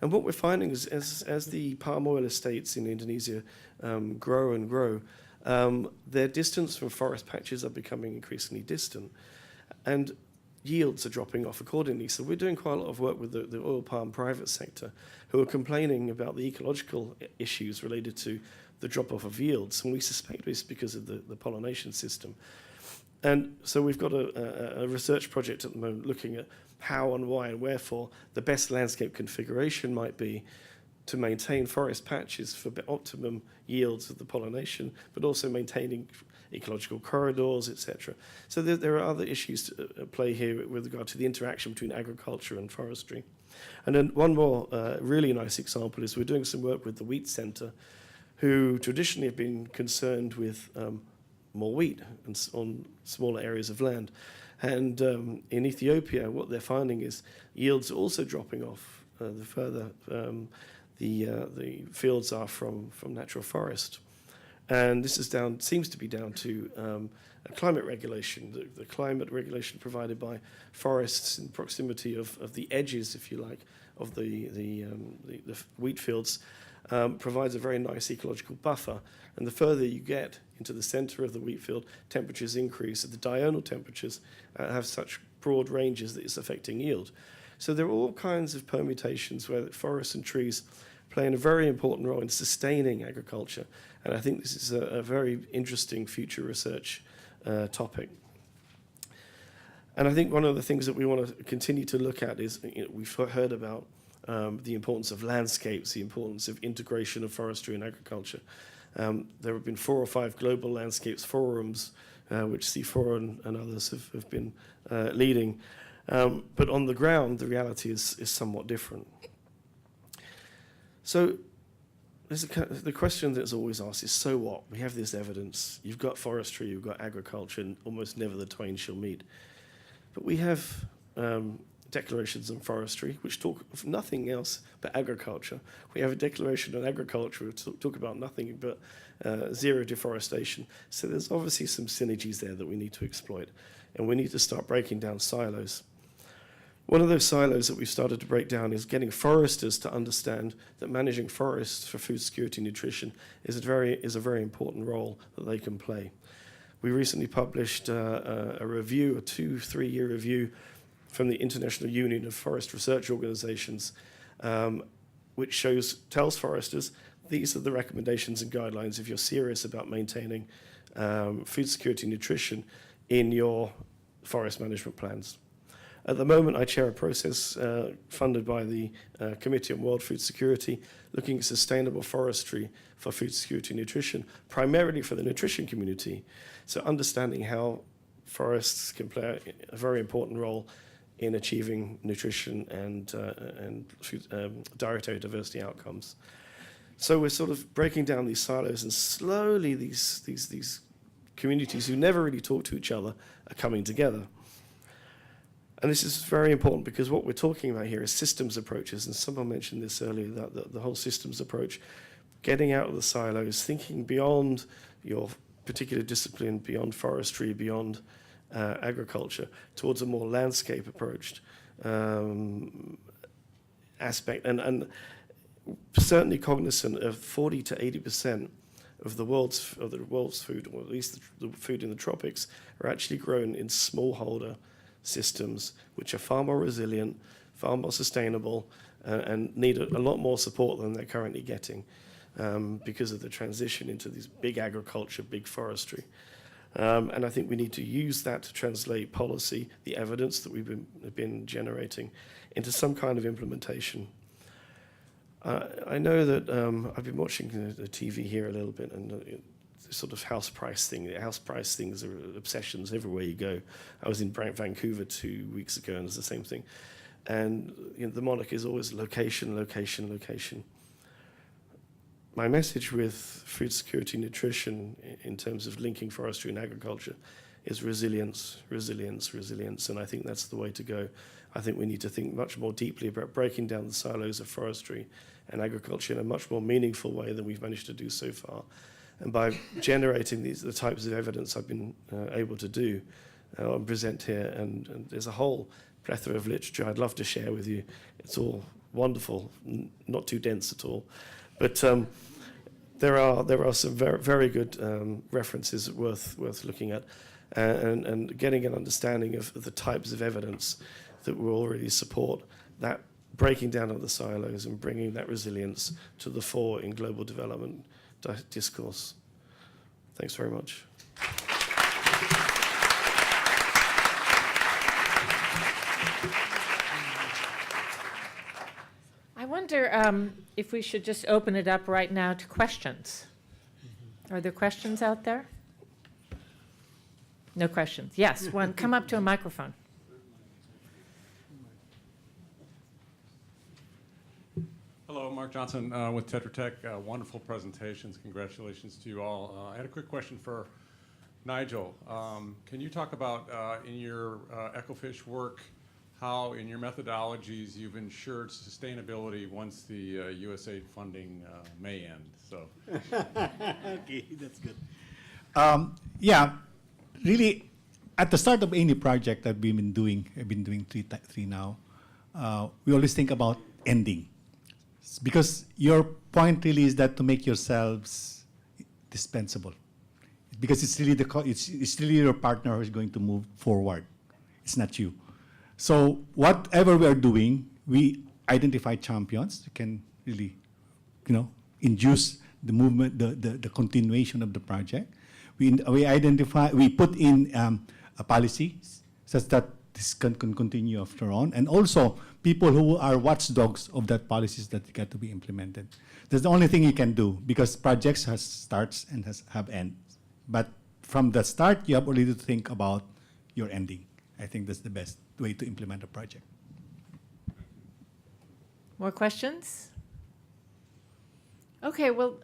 E: And what we're finding is as the palm oil estates in Indonesia grow and grow, their distance from forest patches are becoming increasingly distant, and yields are dropping off accordingly. So we're doing quite a lot of work with the oil palm private sector, who are complaining about the ecological issues related to the drop-off of yields, and we suspect it's because of the pollination system. And so we've got a research project at the moment looking at how and why and wherefore the best landscape configuration might be to maintain forest patches for optimum yields of the pollination, but also maintaining ecological corridors, etc. So there are other issues at play here with regard to the interaction between agriculture and forestry. And then one more really nice example is we're doing some work with the Wheat Centre, who traditionally have been concerned with more wheat on smaller areas of land. And in Ethiopia, what they're finding is yields are also dropping off the further the fields are from natural forest. And this seems to be down to a climate regulation, the climate regulation provided by forests in proximity of the edges, if you like, of the wheat fields, provides a very nice ecological buffer. And the further you get into the center of the wheat field, temperatures increase. The diurnal temperatures have such broad ranges that it's affecting yield. So there are all kinds of permutations where forests and trees play a very important role in sustaining agriculture. And I think this is a very interesting future research topic. And I think one of the things that we want to continue to look at is, we've heard about the importance of landscapes, the importance of integration of forestry and agriculture. There have been 4 or 5 global landscapes forums, which CIFOR and others have been leading. But on the ground, the reality is somewhat different. So the question that's always asked is, so what? We have this evidence. You've got forestry, you've got agriculture, and almost never the twain shall meet. But we have declarations on forestry, which talk of nothing else but agriculture. We have a declaration on agriculture, which talk about nothing but zero deforestation. So there's obviously some synergies there that we need to exploit, and we need to start breaking down silos. One of those silos that we've started to break down is getting foresters to understand that managing forests for food security and nutrition is a very important role that they can play. We recently published a review, a 2-3 year review from the International Union of Forest Research Organizations, which tells foresters these are the recommendations and guidelines if you're serious about maintaining food security and nutrition in your forest management plans. At the moment, I chair a process funded by the Committee on World Food Security, looking at sustainable forestry for food security and nutrition, primarily for the nutrition community. So understanding how forests can play a very important role in achieving nutrition and food, dietary diversity outcomes. So we're sort of breaking down these silos, and slowly these communities who never really talk to each other are coming together. And this is very important because what we're talking about here is systems approaches, and someone mentioned this earlier, that the whole systems approach, getting out of the silos, thinking beyond your particular discipline, beyond forestry, beyond agriculture, towards a more landscape approached aspect, and certainly cognizant of 40 to 80% of the world's food, or at least the food in the tropics, are actually grown in smallholder systems, which are far more resilient, far more sustainable, and need a lot more support than they're currently getting because of the transition into these big agriculture, big forestry. And I think we need to use that to translate policy, the evidence that we've been generating, into some kind of implementation. I know that I've been watching the TV here a little bit, and the sort of house price thing. The house price things are obsessions everywhere you go. I was in Vancouver 2 weeks ago, and it's the same thing. And the monarch is always location, location, location. My message with food security nutrition in terms of linking forestry and agriculture is resilience, resilience, resilience, and I think that's the way to go. I think we need to think much more deeply about breaking down the silos of forestry and agriculture in a much more meaningful way than we've managed to do so far. And by generating the types of evidence I've been able to do and present here, and there's a whole plethora of literature I'd love to share with you. It's all wonderful, not too dense at all. But there are some very, very good references worth looking at, and getting an understanding of the types of evidence that will already support that breaking down of the silos and bringing that resilience to the fore in global development discourse. Thanks very much.
A: I wonder if we should just open it up right now to questions. Are there questions out there? No questions. Yes, one. Come up to a microphone.
F: Hello, Mark Johnson with Tetra Tech. Wonderful presentations. Congratulations to you all. I had a quick question for Nygiel. Can you talk about, in your ECOFISH work, how in your methodologies you've ensured sustainability once the USAID funding may end? So.
C: Okay, that's good. Yeah, really, at the start of any project I've been doing three now, we always think about ending. Because your point really is that to make yourselves dispensable. Because it's really it's really your partner who is going to move forward. It's not you. So whatever we are doing, we identify champions who can really, induce the movement, the continuation of the project. We put in a policy such that this can continue after on, and also people who are watchdogs of that policies that got to be implemented. That's the only thing you can do, because projects has starts and have ends. But from the start, you have already to think about your ending. I think that's the best way to implement a project.
A: More questions? Okay, well,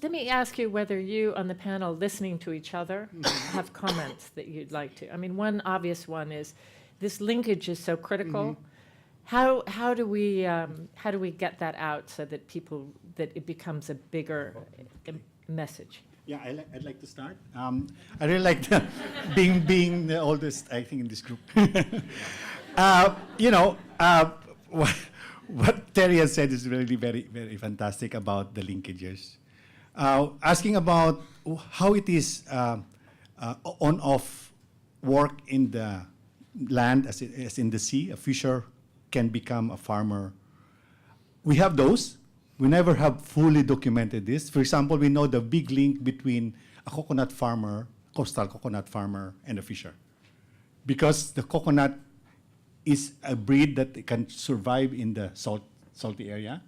A: let me ask you whether you on the panel, listening to each other, have comments that you'd like to. I mean, one obvious one is this linkage is so critical. Mm-hmm. How do we get that out so that it becomes a bigger message?
C: Yeah, I'd like to start. I really like being the oldest, I think, in this group. What Terry has said is really very, very fantastic about the linkages. Asking about how it is on-off work in the land as in the sea. A fisher can become a farmer. We have those. We never have fully documented this. For example, we know the big link between a coconut farmer, coastal coconut farmer, and a fisher. Because the coconut is a breed that can survive in the salty area.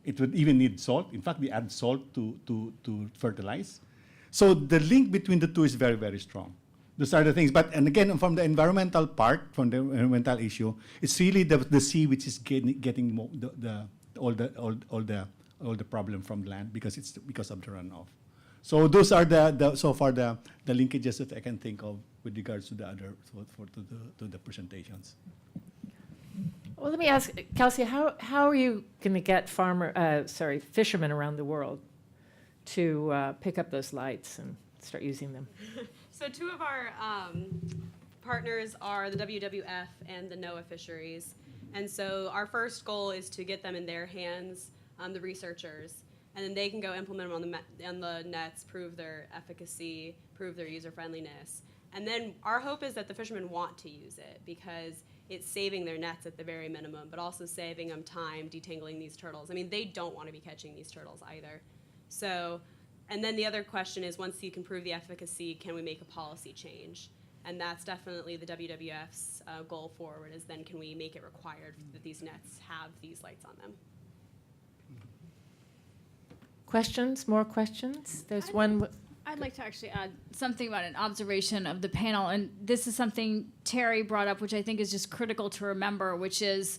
C: It would even need salt. In fact, they add salt to fertilize. So the link between the two is very, very strong. Those are the things. And again, from the environmental part, from the environmental issue, it's really the sea which is getting all the problem from land because of the runoff. So those are so far the linkages that I can think of with regards to the other to the presentations.
A: Well, let me ask, Kelsey, how are you going to get fishermen around the world to pick up those lights and start using them?
D: So two of our partners are the WWF and the NOAA Fisheries. And so our first goal is to get them in their hands, the researchers, and then they can go implement them on the nets, prove their efficacy, prove their user-friendliness. And then our hope is that the fishermen want to use it because it's saving their nets at the very minimum, but also saving them time detangling these turtles. I mean, they don't want to be catching these turtles either. So, and then the other question is, once you can prove the efficacy, can we make a policy change? And that's definitely the WWF's goal forward, is then can we make it required that these nets have these lights on them?
A: Questions, more questions? There's one.
B: I'd like to actually add something about an observation of the panel, and this is something Terry brought up, which I think is just critical to remember, which is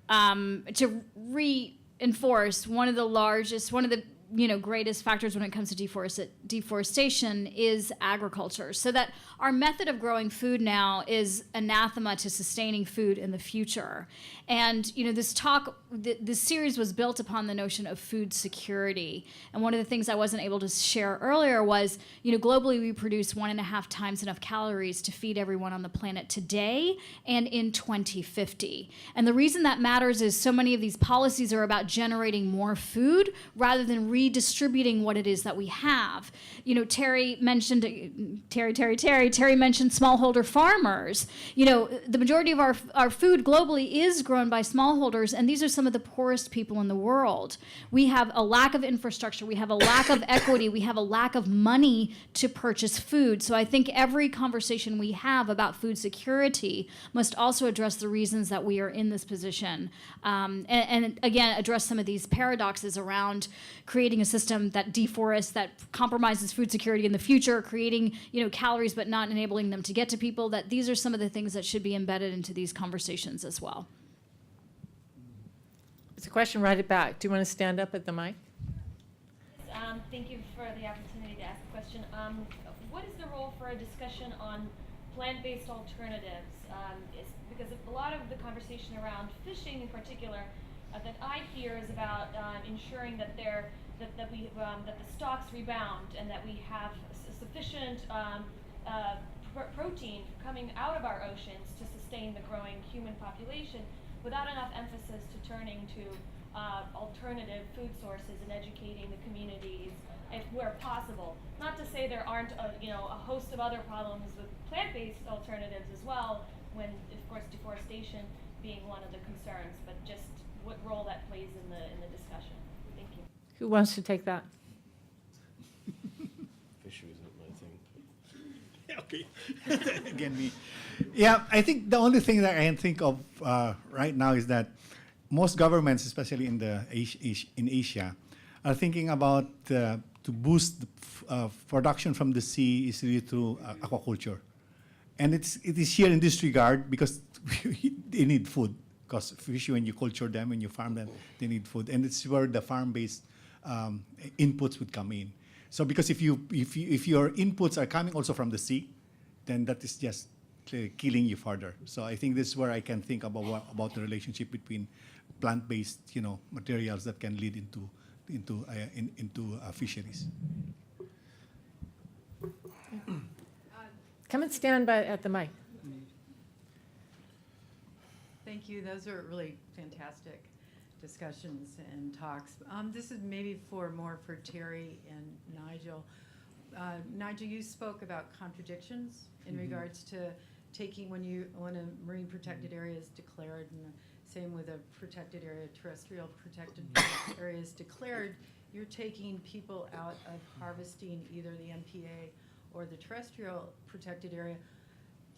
B: to reinforce one of the greatest factors when it comes to deforestation is agriculture. So that our method of growing food now is anathema to sustaining food in the future. And this series was built upon the notion of food security. And one of the things I wasn't able to share earlier was, globally we produce 1.5 times enough calories to feed everyone on the planet today and in 2050. And the reason that matters is so many of these policies are about generating more food rather than redistributing what it is that we have. Terry mentioned smallholder farmers. The majority of our food globally is grown by smallholders, and these are some of the poorest people in the world. We have a lack of infrastructure, we have a lack of equity, we have a lack of money to purchase food. So I think every conversation we have about food security must also address the reasons that we are in this position. And again, address some of these paradoxes around creating a system that deforests, that compromises food security in the future, creating calories but not enabling them to get to people. That these are some of the things that should be embedded into these conversations as well.
A: It's a question right at back. Do you want to stand up at the mic?
G: Thank you for the opportunity to ask a question. What is the role for a discussion on plant-based alternatives? Because a lot of the conversation around fishing in particular that I hear is about ensuring that the stocks rebound and that we have sufficient protein coming out of our oceans to sustain the growing human population, without enough emphasis to turning to alternative food sources and educating the communities if where possible. Not to say there aren't a host of other problems with plant-based alternatives as well, when of course deforestation being one of the concerns, but just what role that plays in the discussion. Thank you.
A: Who wants to take that?
E: Fisheries isn't my thing.
C: Okay. Again, me. Yeah, I think the only thing that I can think of right now is that most governments, especially in Asia, are thinking about to boost the production from the sea is really through aquaculture, and it is here in this regard because they need food. Because fish, when you culture them, when you farm them, they need food, and it's where the farm-based inputs would come in. So, because if your inputs are coming also from the sea, then that is just killing you further. So, I think this is where I can think about the relationship between plant-based, materials that can lead into fisheries.
A: Come and stand at the mic.
H: Thank you. Those are really fantastic discussions and talks. This is maybe more for Terry and Nygiel. Nygiel, you spoke about contradictions in regards to taking when a marine protected area is declared, and the same with a protected area, terrestrial protected area is declared, you're taking people out of harvesting either the MPA or the terrestrial protected area.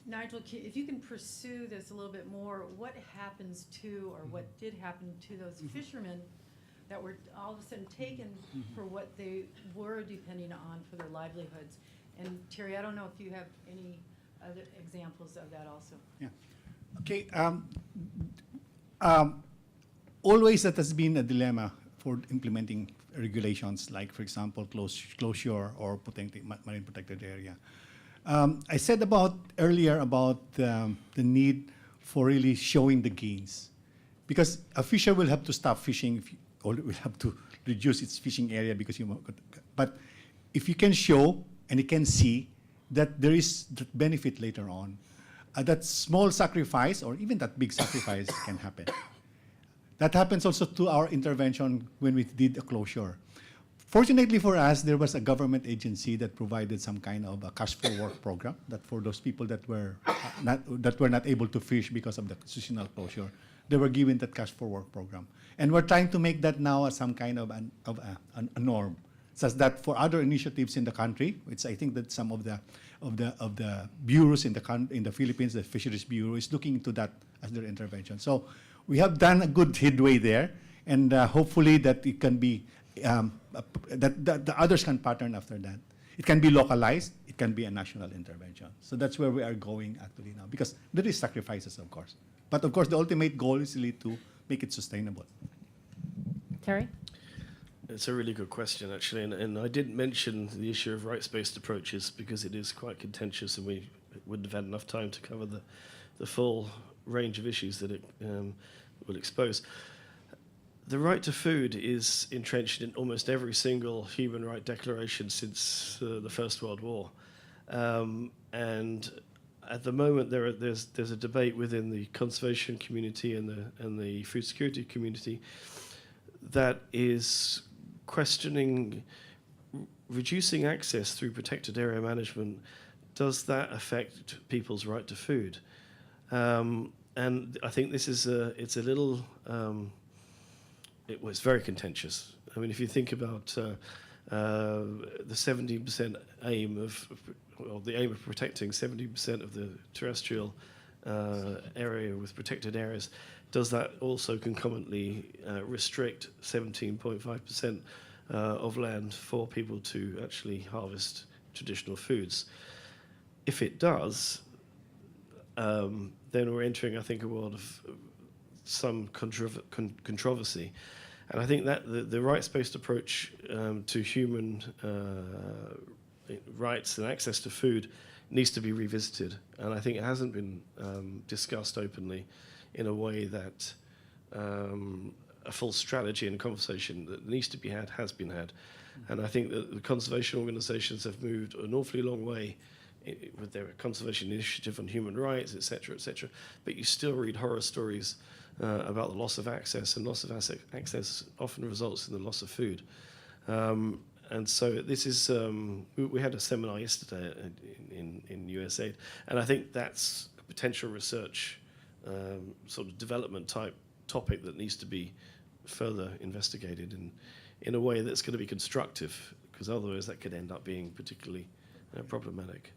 H: Nygiel, if you can pursue this a little bit more, what happens to, or what did happen to those fishermen that were all of a sudden taken for what they were depending on for their livelihoods? And Terry, I don't know if you have any other examples of that also.
C: Yeah. Okay. Always that has been a dilemma for implementing regulations, like, for example, closure or marine protected area. I said earlier about the need for really showing the gains, because a fisher will have to stop fishing, or will have to reduce its fishing area because but if you can show and you can see that there is that benefit later on, that small sacrifice or even that big sacrifice can happen. That happens also to our intervention when we did a closure. Fortunately for us, there was a government agency that provided some kind of a cash for work program that for those people that were not able to fish because of the seasonal closure, they were given that cash for work program. And we're trying to make that now as some kind of a norm, such that for other initiatives in the country, which I think that some of the bureaus in the Philippines, the Fisheries Bureau is looking into that as their intervention. So we have done a good headway there, and hopefully that it can be that the others can pattern after that. It can be localized. It can be a national intervention. So that's where we are going actually now, because there is sacrifices, of course. But of course, the ultimate goal is really to make it sustainable.
A: Terry?
E: It's a really good question, actually, and I didn't mention the issue of rights-based approaches because it is quite contentious, and we wouldn't have had enough time to cover the full range of issues that it will expose. The right to food is entrenched in almost every single human right declaration since the First World War, and at the moment there's a debate within the conservation community and the food security community that is questioning reducing access through protected area management. Does that affect people's right to food? And I think this is it's a little. It was very contentious. I mean, if you think about the 70% aim the aim of protecting 70% of the terrestrial area with protected areas, does that also concomitantly restrict 17.5% of land for people to actually harvest traditional foods? If it does, then we're entering, I think, a world of some controversy. And I think that the rights-based approach to human rights and access to food needs to be revisited. And I think it hasn't been discussed openly in a way that a full strategy and conversation that needs to be had has been had. And I think that the conservation organizations have moved an awfully long way with their conservation initiative on human rights, et cetera, but you still read horror stories about the loss of access, and loss of access often results in the loss of food. And so this is, we had a seminar yesterday in USAID, and I think that's a potential research sort of development type topic that needs to be further investigated in a way that's going to be constructive, because otherwise that could end up being particularly problematic.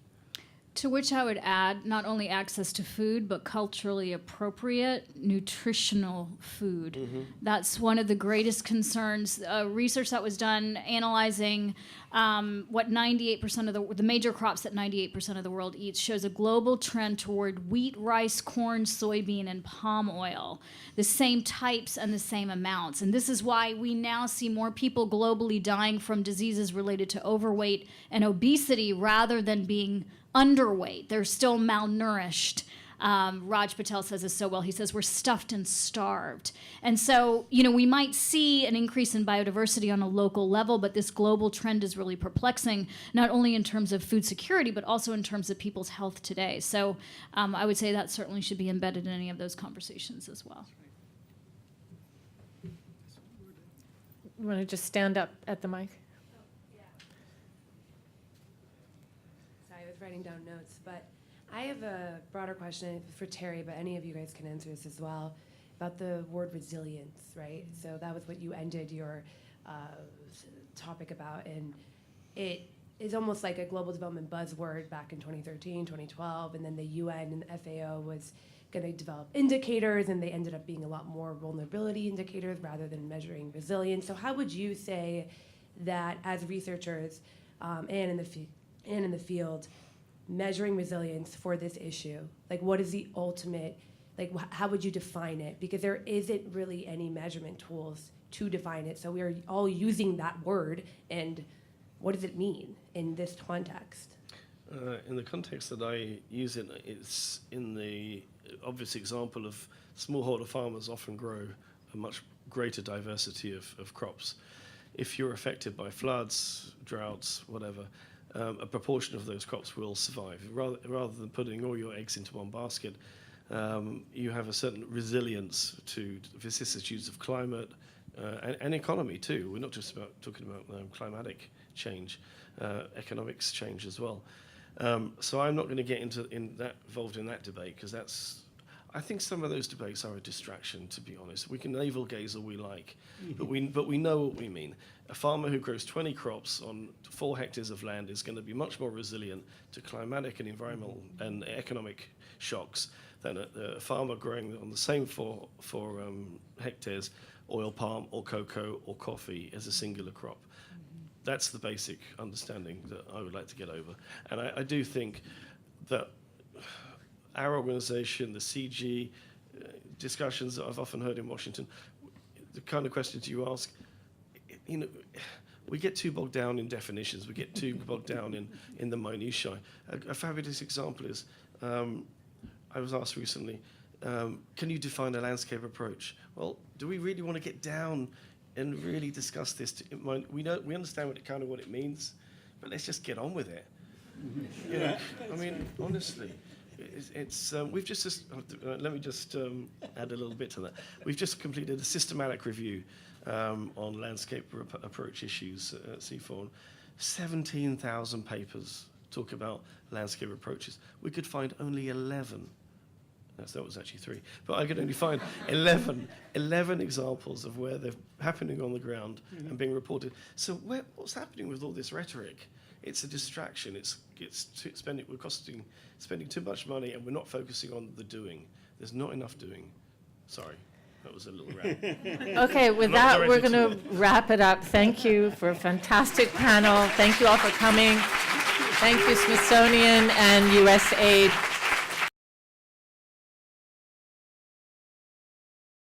B: To which I would add not only access to food, but culturally appropriate nutritional food. Mm-hmm. That's one of the greatest concerns. Research that was done analyzing what 98% of the major crops that 98% of the world eats shows a global trend toward wheat, rice, corn, soybean, and palm oil. The same types and the same amounts. And this is why we now see more people globally dying from diseases related to overweight and obesity rather than being underweight. They're still malnourished. Raj Patel says this so well. He says we're stuffed and starved. And so, we might see an increase in biodiversity on a local level, but this global trend is really perplexing, not only in terms of food security, but also in terms of people's health today. So I would say that certainly should be embedded in any of those conversations as well.
A: You want to just stand up at the mic?
I: Writing down notes, but I have a broader question for Terry, but any of you guys can answer this as well, about the word resilience, right? So that was what you ended your topic about, and it is almost like a global development buzzword back in 2013, 2012, and then the UN and the FAO was going to develop indicators, and they ended up being a lot more vulnerability indicators rather than measuring resilience. So how would you say that as researchers and in the field, measuring resilience for this issue? Like, what is the ultimate, how would you define it? Because there isn't really any measurement tools to define it. So we are all using that word, and what does it mean in this context?
E: In the context that I use it, it's in the obvious example of smallholder farmers often grow a much greater diversity of crops. If you're affected by floods, droughts, whatever, a proportion of those crops will survive. Rather than putting all your eggs into one basket, you have a certain resilience to vicissitudes of climate and economy too. We're not just talking about climatic change, economics change as well. So I'm not going to get involved in that debate, because I think some of those debates are a distraction, to be honest. We can navel gaze all we like, but we know what we mean. A farmer who grows 20 crops on 4 hectares of land is going to be much more resilient to climatic and environmental and economic shocks than a farmer growing on the same four hectares oil palm or cocoa or coffee as a singular crop. That's the basic understanding that I would like to get over. And I do think that our organization, the CG, discussions that I've often heard in Washington, the kind of questions you ask, you know, we get too bogged down in definitions. We get too bogged down in the minutiae. A fabulous example is, I was asked recently, can you define a landscape approach? Well, do we really want to get down and really discuss this? We understand what it means, but let's just get on with it. You know, I mean, honestly, we've just let me just add a little bit to that. We've just completed a systematic review on landscape approach issues at CIFOR. 17,000 papers talk about landscape approaches. We could find only 11. That was actually 3. But I could only find 11 examples of where they're happening on the ground and being reported. So what's happening with all this rhetoric? It's a distraction. We're spending too much money, and we're not focusing on the doing. There's not enough doing. Sorry, that was a little rant.
A: Okay, with that, we're going to wrap it up. Thank you for a fantastic panel. Thank you all for coming. Thank you, Smithsonian and USAID.